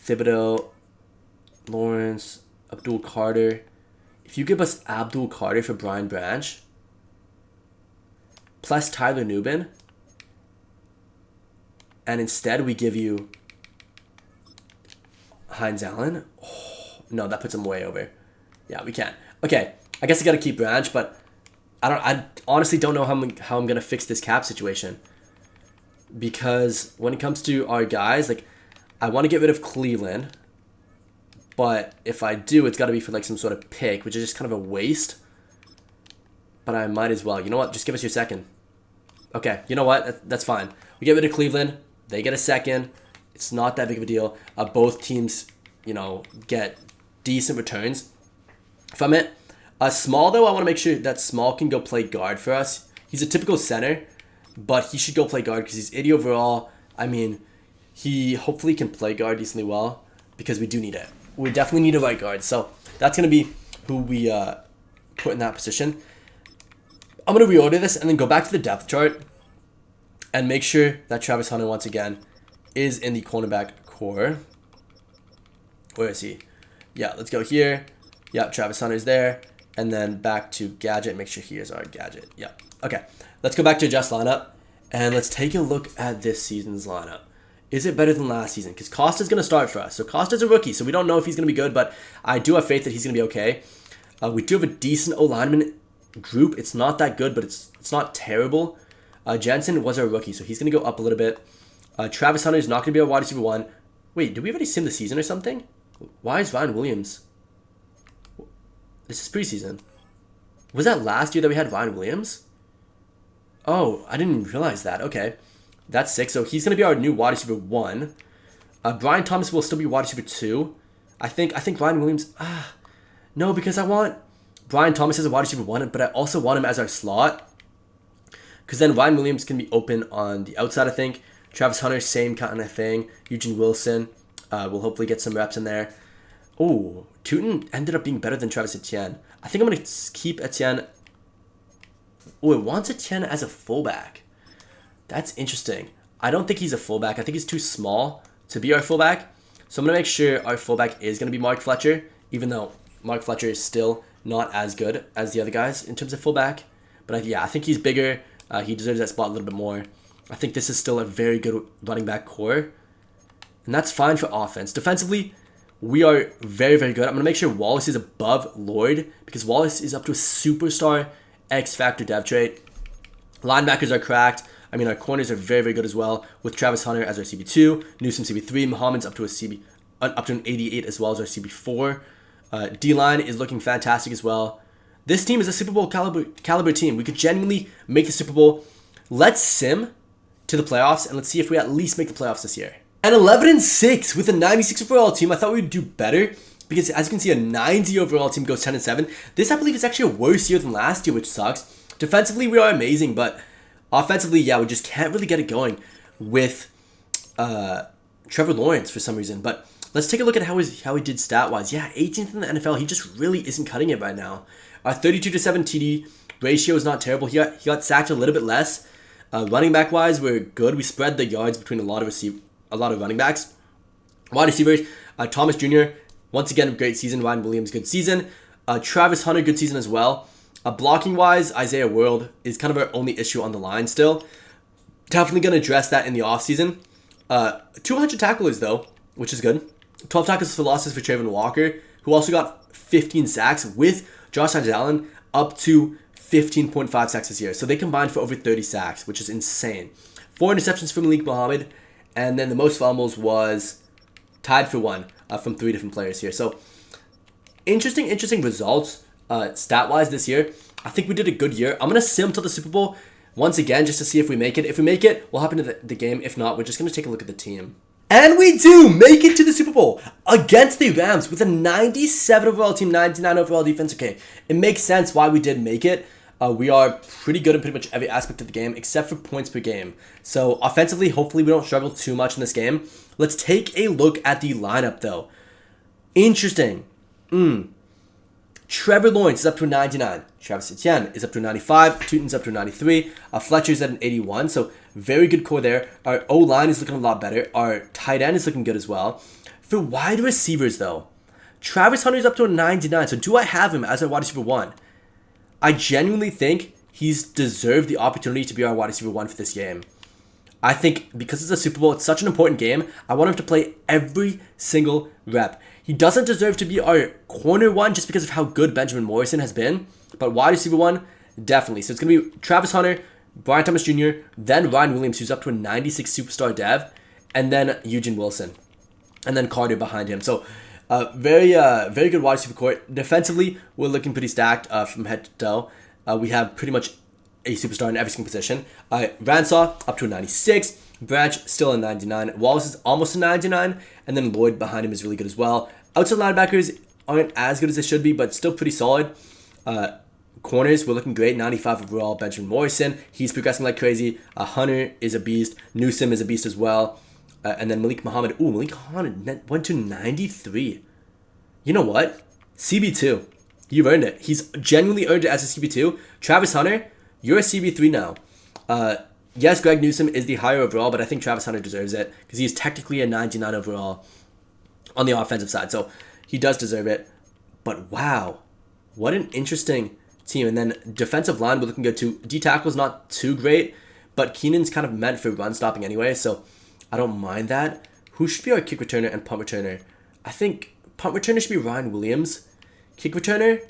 Thibodeau, Lawrence... Abdul Carter. If you give us Abdul Carter for Brian Branch, plus Tyler Nubin, and instead we give you Hines Allen, no, that puts him way over. Yeah, we can't. Okay, I guess I gotta keep Branch, but I honestly don't know how I'm gonna fix this cap situation. Because when it comes to our guys, like, I want to get rid of Cleveland. But if I do, it's got to be for like some sort of pick, which is just kind of a waste. but I might as well. You know what? Just give us your second. Okay, you know what? That's fine. We get rid of Cleveland. They get a second. It's not that big of a deal. Both teams, you know, get decent returns from it. Small, though, I want to make sure that Small can go play guard for us. He's a typical center, but he should go play guard because he's 80 overall. I mean, he hopefully can play guard decently well because we do need it. We definitely need a right guard. So that's going to be who we put in that position. I'm going to reorder this and then go back to the depth chart and make sure that Travis Hunter, once again, is in the cornerback core. Where is he? Yeah, let's go here. Yeah, Travis Hunter's there. And then back to Gadget. Make sure he is our Gadget. Yeah. Okay. Let's go back to adjust lineup. And let's take a look at this season's lineup. Is it better than last season? Because Costa's going to start for us. So Costa's a rookie, so we don't know if he's going to be good, but I do have faith that he's going to be okay. We do have a decent O-lineman group. It's not that good, but it's not terrible. Jensen was our rookie, so he's going to go up a little bit. Travis Hunter is not going to be our wide receiver 1. Wait, did we already sim the season or something? Why is Ryan Williams? This is preseason. Was that last year that we had Ryan Williams? Oh, I didn't realize that. Okay. That's sick. So he's going to be our new wide receiver 1. Brian Thomas will still be wide receiver 2. I think Ryan Williams... no, because I want Brian Thomas as a wide receiver 1, but I also want him as our slot. Because then Ryan Williams can be open on the outside, I think. Travis Hunter, same kind of thing. Eugene Wilson will hopefully get some reps in there. Oh, Tootin ended up being better than Travis Etienne. I think I'm going to keep Etienne. Oh, it wants Etienne as a fullback. That's interesting. I don't think he's a fullback. I think he's too small to be our fullback. So I'm going to make sure our fullback is going to be Mark Fletcher, even though Mark Fletcher is still not as good as the other guys in terms of fullback. But yeah, I think he's bigger. He deserves that spot a little bit more. I think this is still a very good running back core. And that's fine for offense. Defensively, we are very, very good. I'm going to make sure Wallace is above Lloyd because Wallace is up to a superstar X-Factor dev trait. Linebackers are cracked. I mean, our corners are very, very good as well with Travis Hunter as our CB2, Newsom CB3, Muhammad's up to an 88 as well as our CB4. D-line is looking fantastic as well. This team is a Super Bowl caliber team. We could genuinely make the Super Bowl. Let's sim to the playoffs and let's see if we at least make the playoffs this year. And 11-6 with a 96 overall team. I thought we would do better because as you can see, a 90 overall team goes 10-7. This, I believe, is actually a worse year than last year, which sucks. Defensively, we are amazing, but offensively, yeah, we just can't really get it going with Trevor Lawrence for some reason. But let's take a look at how he did stat-wise. Yeah, 18th in the NFL. He just really isn't cutting it right now. 32-7 TD ratio is not terrible. He got sacked a little bit less. Running back-wise, we're good. We spread the yards between a lot of running backs. Wide receivers, Thomas Jr., once again, a great season. Ryan Williams, good season. Travis Hunter, good season as well. Blocking-wise, Isaiah World is kind of our only issue on the line still. Definitely going to address that in the offseason. 200 tacklers, though, which is good. 12 tackles for losses for Trayvon Walker, who also got 15 sacks with Josh Allen up to 15.5 sacks this year. So they combined for over 30 sacks, which is insane. 4 interceptions from Malik Muhammad, and then the most fumbles was tied for 1 from 3 different players here. So interesting results stat-wise this year. I think we did a good year. I'm going to sim till the Super Bowl once again just to see if we make it. If we make it, we'll hop into the game. If not, we're just going to take a look at the team. And we do make it to the Super Bowl against the Rams with a 97 overall team, 99 overall defense. Okay, it makes sense why we did make it. We are pretty good in pretty much every aspect of the game except for points per game. So offensively, hopefully we don't struggle too much in this game. Let's take a look at the lineup though. Interesting. Trevor Lawrence is up to a 99. Travis Etienne is up to a 95. Tootin's up to a 93. Fletcher's at an 81. So very good core there. Our O-line is looking a lot better. Our tight end is looking good as well. For wide receivers though, Travis Hunter's up to a 99. So do I have him as our wide receiver 1? I genuinely think he's deserved the opportunity to be our wide receiver 1 for this game. I think because it's a Super Bowl, it's such an important game, I want him to play every single rep. He doesn't deserve to be our corner 1 just because of how good Benjamin Morrison has been, but wide receiver 1, definitely. So it's going to be Travis Hunter, Brian Thomas Jr., then Ryan Williams, who's up to a 96 superstar dev, and then Eugene Wilson, and then Carter behind him. So very good wide receiver court. Defensively, we're looking pretty stacked from head to toe. we have pretty much a superstar in every single position. Ransaw up to a 96. Branch still a 99. Wallace is almost a 99. And then Lloyd behind him is really good as well. Outside linebackers aren't as good as they should be, but still pretty solid. Corners, we're looking great. 95 overall. Benjamin Morrison, he's progressing like crazy. Hunter is a beast. Newsom is a beast as well. And then Malik Muhammad. Ooh, Malik Muhammad went to 93. You know what? CB2. You've earned it. He's genuinely earned it as a CB2. Travis Hunter, you're a CB3 now. Yes, Greg Newsom is the higher overall, but I think Travis Hunter deserves it because he's technically a 99 overall on the offensive side. So he does deserve it. But wow, what an interesting team. And then defensive line, we're looking good too. D tackle's not too great, but Keenan's kind of meant for run stopping anyway, so I don't mind that. Who should be our kick returner and punt returner? I think punt returner should be Ryan Williams. Kick returner?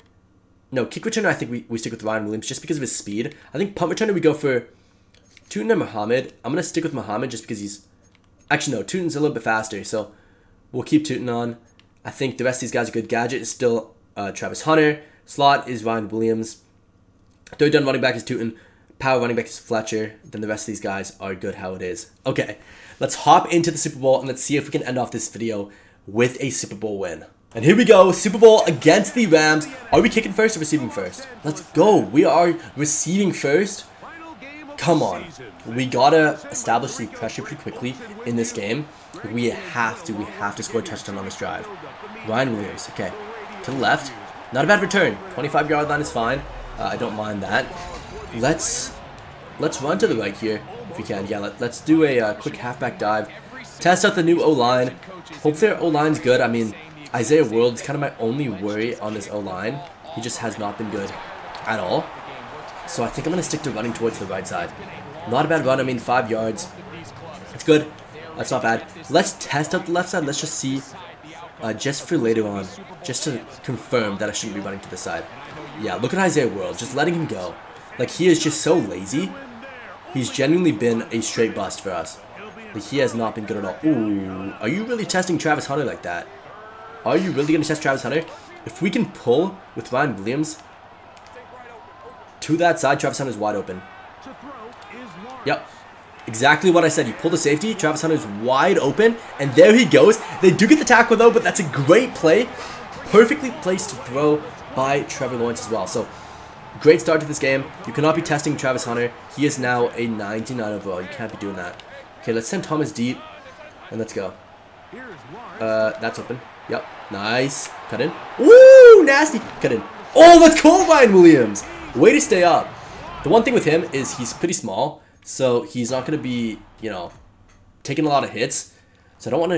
No, kick returner, I think we stick with Ryan Williams just because of his speed. I think punt returner, we go for Tootin and Muhammad. I'm going to stick with Muhammad just because he's... Actually, no, Tootin's a little bit faster, so we'll keep Tootin on. I think the rest of these guys are good. Gadget is still Travis Hunter. Slot is Ryan Williams. Third down running back is Tootin. Power running back is Fletcher. Then the rest of these guys are good how it is. Okay, let's hop into the Super Bowl and let's see if we can end off this video with a Super Bowl win. And here we go, Super Bowl against the Rams. Are we kicking first or receiving first? Let's go. We are receiving first. Come on. We gotta establish the pressure pretty quickly in this game. We have to score a touchdown on this drive. Ryan Williams, okay. To the left. Not a bad return. 25-yard line is fine. I don't mind that. Let's run to the right here if we can. Yeah, let's do a quick halfback dive. Test out the new O-line. Hopefully our O-line's good. I mean, Isaiah World is kind of my only worry on this O-line. He just has not been good at all. So I think I'm going to stick to running towards the right side. Not a bad run. I mean, 5 yards. It's good. That's not bad. Let's test out the left side. Let's just see, just for later on, just to confirm that I shouldn't be running to the side. Yeah, look at Isaiah World. Just letting him go. Like, he is just so lazy. He's genuinely been a straight bust for us. Like, he has not been good at all. Ooh, are you really testing Travis Hunter like that? Are you really going to test Travis Hunter? If we can pull with Ryan Williams to that side, Travis Hunter's wide open. Yep. Exactly what I said. You pull the safety, Travis Hunter's wide open, and there he goes. They do get the tackle though, but that's a great play. Perfectly placed to throw by Trevor Lawrence as well. So, great start to this game. You cannot be testing Travis Hunter. He is now a 99 overall. You can't be doing that. Okay, let's send Thomas deep, and let's go. That's open. Yep. Nice. Cut in. Woo! Nasty. Cut in. Oh, let's call Ryan Williams. Way to stay up. The one thing with him is he's pretty small, so he's not going to be, you know, taking a lot of hits. So I don't want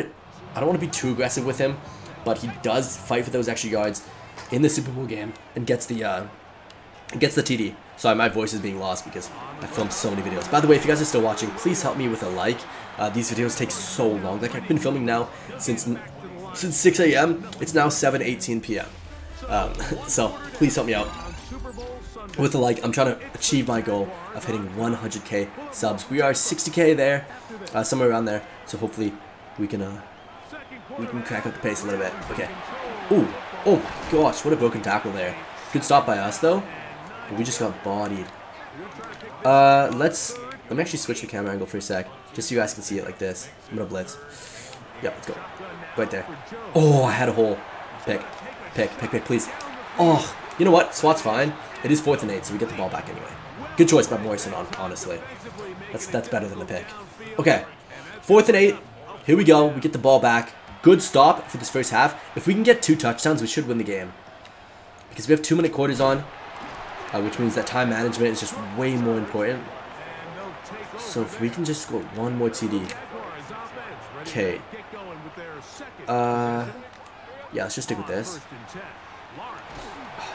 to be too aggressive with him, but he does fight for those extra yards in the Super Bowl game and gets the TD. Sorry, my voice is being lost because I filmed so many videos. By the way, if you guys are still watching, please help me with a like. These videos take so long. Like, I've been filming now since 6 a.m. It's now 7:18 p.m. So please help me out with a like. I'm trying to achieve my goal of hitting 100k subs. We are 60k there, somewhere around there. So hopefully we can crack up the pace a little bit. Okay. Ooh, oh my gosh, what a broken tackle there. Good stop by us though. But we just got bodied. Let me actually switch the camera angle for a sec, just so you guys can see it like this. I'm gonna blitz. Yep, let's go. Right there. Oh, I had a hole. Pick, please. Oh, you know what? SWAT's fine. It is 4th and 8, so we get the ball back anyway. Good choice by Morrison, honestly. That's better than the pick. Okay, 4th and 8. Here we go. We get the ball back. Good stop for this first half. If we can get 2 touchdowns, we should win the game. Because we have 2-minute quarters on, which means that time management is just way more important. So if we can just score 1 more TD. Okay. Yeah, let's just stick with this.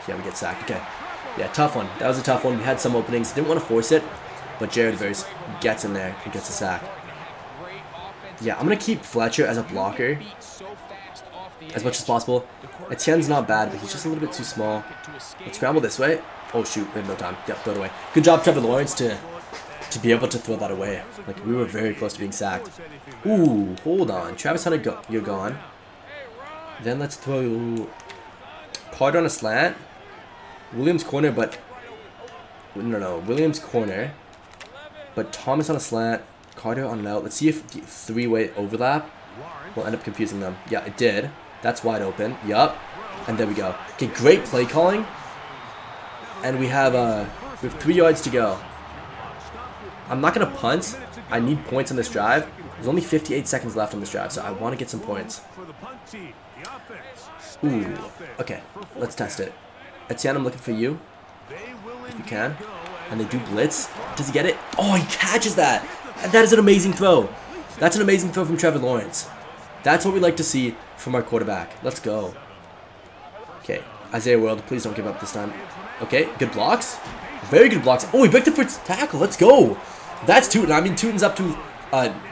Yeah, we get sacked. Okay. Yeah, tough one. That was a tough one. We had some openings. Didn't want to force it, but Jared Verse gets in there and gets a sack. Yeah, I'm going to keep Fletcher as a blocker as much as possible. Etienne's not bad, but he's just a little bit too small. Let's scramble this way. Oh, shoot. We have no time. Yep, throw it away. Good job, Trevor Lawrence, to be able to throw that away. Like, we were very close to being sacked. Ooh, hold on. Travis Hunter, you're gone. Then let's throw Carter on a slant. Williams corner, but No. Williams corner. But Thomas on a slant. Carter on an out. Let's see if the three-way overlap will end up confusing them. Yeah, it did. That's wide open. Yup. And there we go. Okay, great play calling. And we have 3 yards to go. I'm not going to punt. I need points on this drive. There's only 58 seconds left on this drive, so I want to get some points. Ooh. Okay, let's test it. Etienne, I'm looking for you. If you can. And they do blitz. Does he get it? Oh, he catches that. And that is an amazing throw. That's an amazing throw from Trevor Lawrence. That's what we like to see from our quarterback. Let's go. Okay, Isaiah World, please don't give up this time. Okay, good blocks. Very good blocks. Oh, he break the first tackle. Let's go. That's Tootin. I mean, Tootin's up to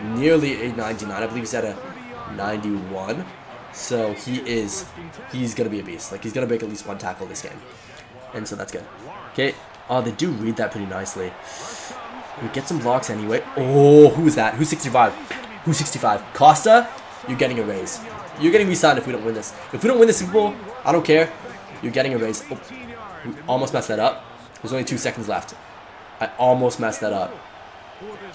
nearly a 99. I believe he's at a 91. So he's going to be a beast. Like, he's going to break at least 1 tackle this game. And so that's good. Okay. Oh, they do read that pretty nicely. We get some blocks anyway. Oh, who is that? Who's 65? Who's 65? Costa? You're getting a raise. You're getting re-signed if we don't win this. If we don't win the Super Bowl, I don't care. You're getting a raise. Oh, we almost messed that up. There's only 2 seconds left. I almost messed that up.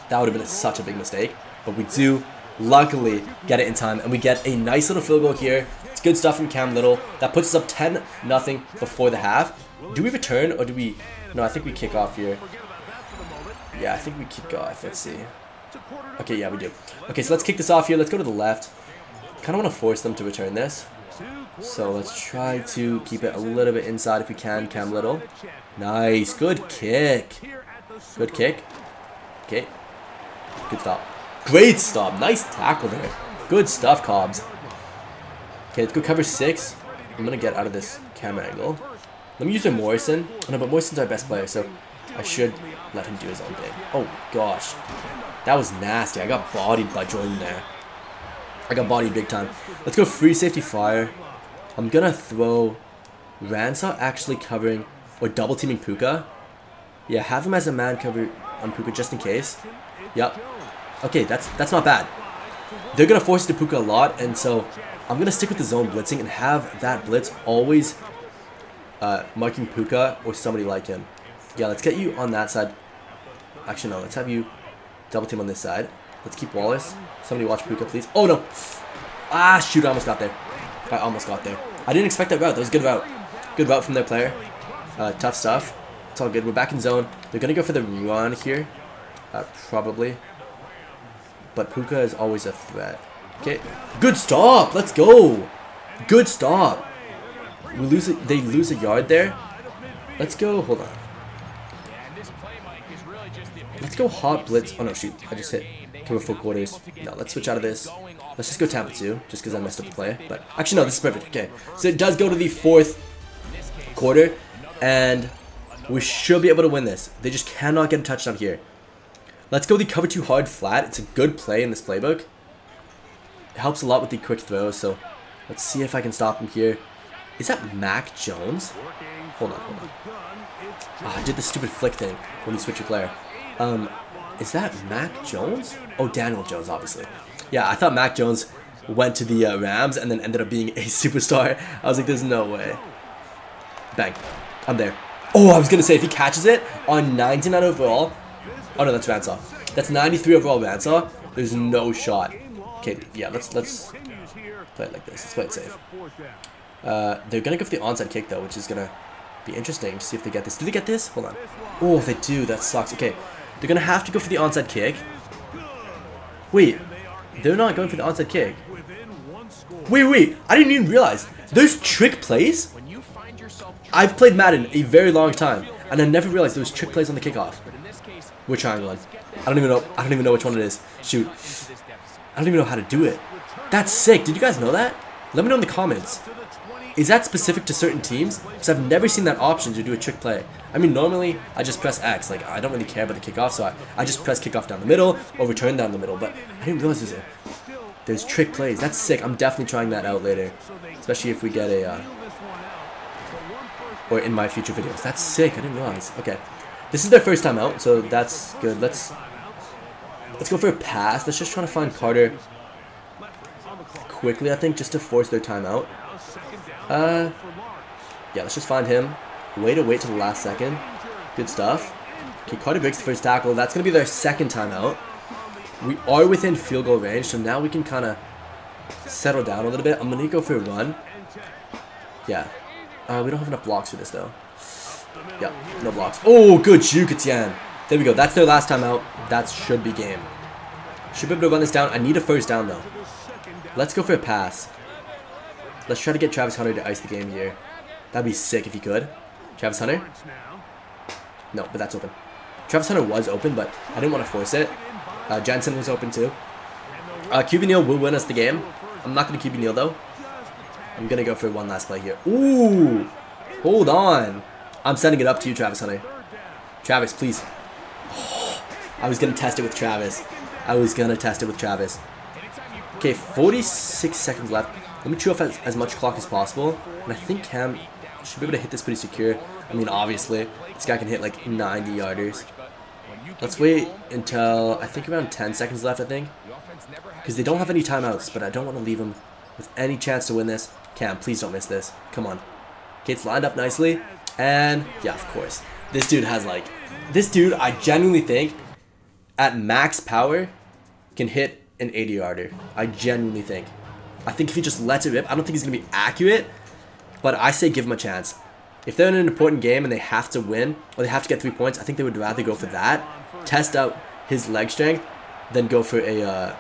That would have been such a big mistake. But we do, luckily, get it in time. And we get a nice little field goal here. It's good stuff from Cam Little. That puts us up 10-0 before the half. Do we return or do we... No, I think we kick off here. Yeah, I think we kick off. Let's see. Okay, yeah, we do. Okay, so let's kick this off here. Let's go to the left. Kind of want to force them to return this. So let's try to keep it a little bit inside if we can. Cam Little. Nice. Good kick. Good kick. Okay. Good stop. Great stop. Nice tackle there. Good stuff, Cobbs. Okay, let's go cover 6. I'm going to get out of this camera angle. Let me use a Morrison. Oh, no, but Morrison's our best player, so I should let him do his own thing. Oh, gosh. That was nasty. I got bodied by Jordan there. I got bodied big time. Let's go free safety fire. I'm going to throw Ransaw actually covering or double teaming Puka. Yeah, have him as a man cover on Puka just in case. Yep. Okay, that's not bad. They're going to force it to Puka a lot, and so I'm going to stick with the zone blitzing and have that blitz always marking Puka or somebody like him. Yeah, let's get you on that side. Actually, no, let's have you double team on this side. Let's keep Wallace. Somebody watch Puka, please. Oh, no. Ah, shoot, I almost got there. I almost got there. I didn't expect that route. That was a good route. Good route from their player. Tough stuff. It's all good. We're back in zone. They're going to go for the run here. Probably. But Puka is always a threat. Okay. Good stop. Let's go. Good stop. We lose it. They lose a yard there. Let's go. Hold on. Let's go hot blitz. Oh, no, shoot. I just hit cover 4 quarters. No, let's switch out of this. Let's just go Tampa 2, just because I messed up the play. But actually, no, this is perfect. Okay. So it does go to the 4th quarter, and we should be able to win this. They just cannot get a touchdown here. Let's go the cover 2 hard flat. It's a good play in this playbook. It helps a lot with the quick throws, so let's see if I can stop him here. Is that Mac Jones? Hold on, hold on. Oh, I did the stupid flick thing when you switch your player. Is that Mac Jones? Oh, Daniel Jones, obviously. Yeah, I thought Mac Jones went to the Rams and then ended up being a superstar. I was like, there's no way. Bang. I'm there. Oh, I was going to say, if he catches it on 99 overall. Oh, no, that's Ransaw. That's 93 overall Ransaw. There's no shot. Okay, yeah, let's play it like this. Let's play it safe. They're going to go for the onside kick, though, which is going to be interesting to see if they get this. Do they get this? Hold on. Oh, they do. That sucks. Okay, they're going to have to go for the onside kick. Wait, they're not going for the onside kick. Wait. I didn't even realize. There's trick plays? I've played Madden a very long time, and I never realized there was trick plays on the kickoff. We're trying one. I don't even know which one it is. Shoot. I don't even know how to do it. That's sick. Did you guys know that? Let me know in the comments. Is that specific to certain teams? Because I've never seen that option to do a trick play. I mean, normally I just press X. Like, I don't really care about the kickoff, so I just press kickoff down the middle or return down the middle. But I didn't realize there's trick plays. That's sick. I'm definitely trying that out later, especially if we get a or in my future videos. That's sick. I didn't realize. Okay, this is their first time out, so that's good. Let's go for a pass. Let's just try to find Carter quickly, I think, just to force their timeout. Yeah, let's just find him. Way to wait till the last second. Good stuff. Okay, Carter breaks the first tackle. That's going to be their second timeout. We are within field goal range, so now we can kind of settle down a little bit. I'm going to go for a run. Yeah. We don't have enough blocks for this, though. Yeah, no blocks. Oh, good juke, Etienne. There we go. That's their last timeout. That should be game. Should be able to run this down. I need a first down, though. Let's go for a pass. Let's try to get Travis Hunter to ice the game here. That'd be sick if he could. Travis Hunter? No, but that's open. Travis Hunter was open, but I didn't want to force it. Jensen was open too. QB Neal will win us the game. I'm not going to QB Neal though. I'm going to go for one last play here. Ooh! Hold on. I'm setting it up to you, Travis Hunter. Travis, please. Oh, I was going to test it with Travis. Okay, 46 seconds left. Let me chew off as much clock as possible. And I think Cam should be able to hit this pretty secure. I mean, obviously, this guy can hit like 90 yarders. Let's wait until, I think, around 10 seconds left, I think. Because they don't have any timeouts, but I don't want to leave them with any chance to win this. Cam, please don't miss this. Come on. Okay, it's lined up nicely. And, yeah, of course. This dude has, like... This dude, I genuinely think, at max power, can hit an 80-yarder. I genuinely think. I think if he just lets it rip, I don't think he's going to be accurate. But I say give him a chance. If they're in an important game and they have to win, or they have to get 3 points, I think they would rather go for that. Test out his leg strength, than go for a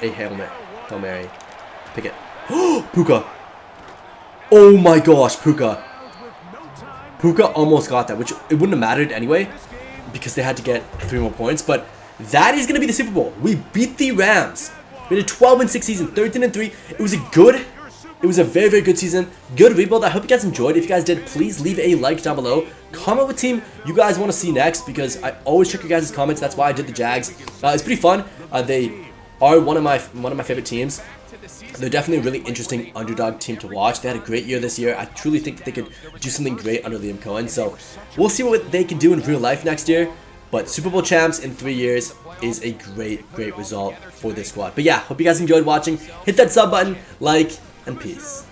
Hail Mary. Pick it. Puka. Oh my gosh, Puka. Puka almost got that, which it wouldn't have mattered anyway, because they had to get 3 more points. But that is going to be the Super Bowl. We beat the Rams. We had a 12-6 season, 13-3. It was a very, very good season. Good rebuild. I hope you guys enjoyed. If you guys did, please leave a like down below. Comment what team you guys want to see next, because I always check your guys' comments. That's why I did the Jags. It's pretty fun. They are one of my favorite teams. They're definitely a really interesting underdog team to watch. They had a great year this year. I truly think that they could do something great under Liam Coen. So we'll see what they can do in real life next year. But Super Bowl champs in 3 years is a great, great result for this squad. But yeah, hope you guys enjoyed watching. Hit that sub button, like, and peace.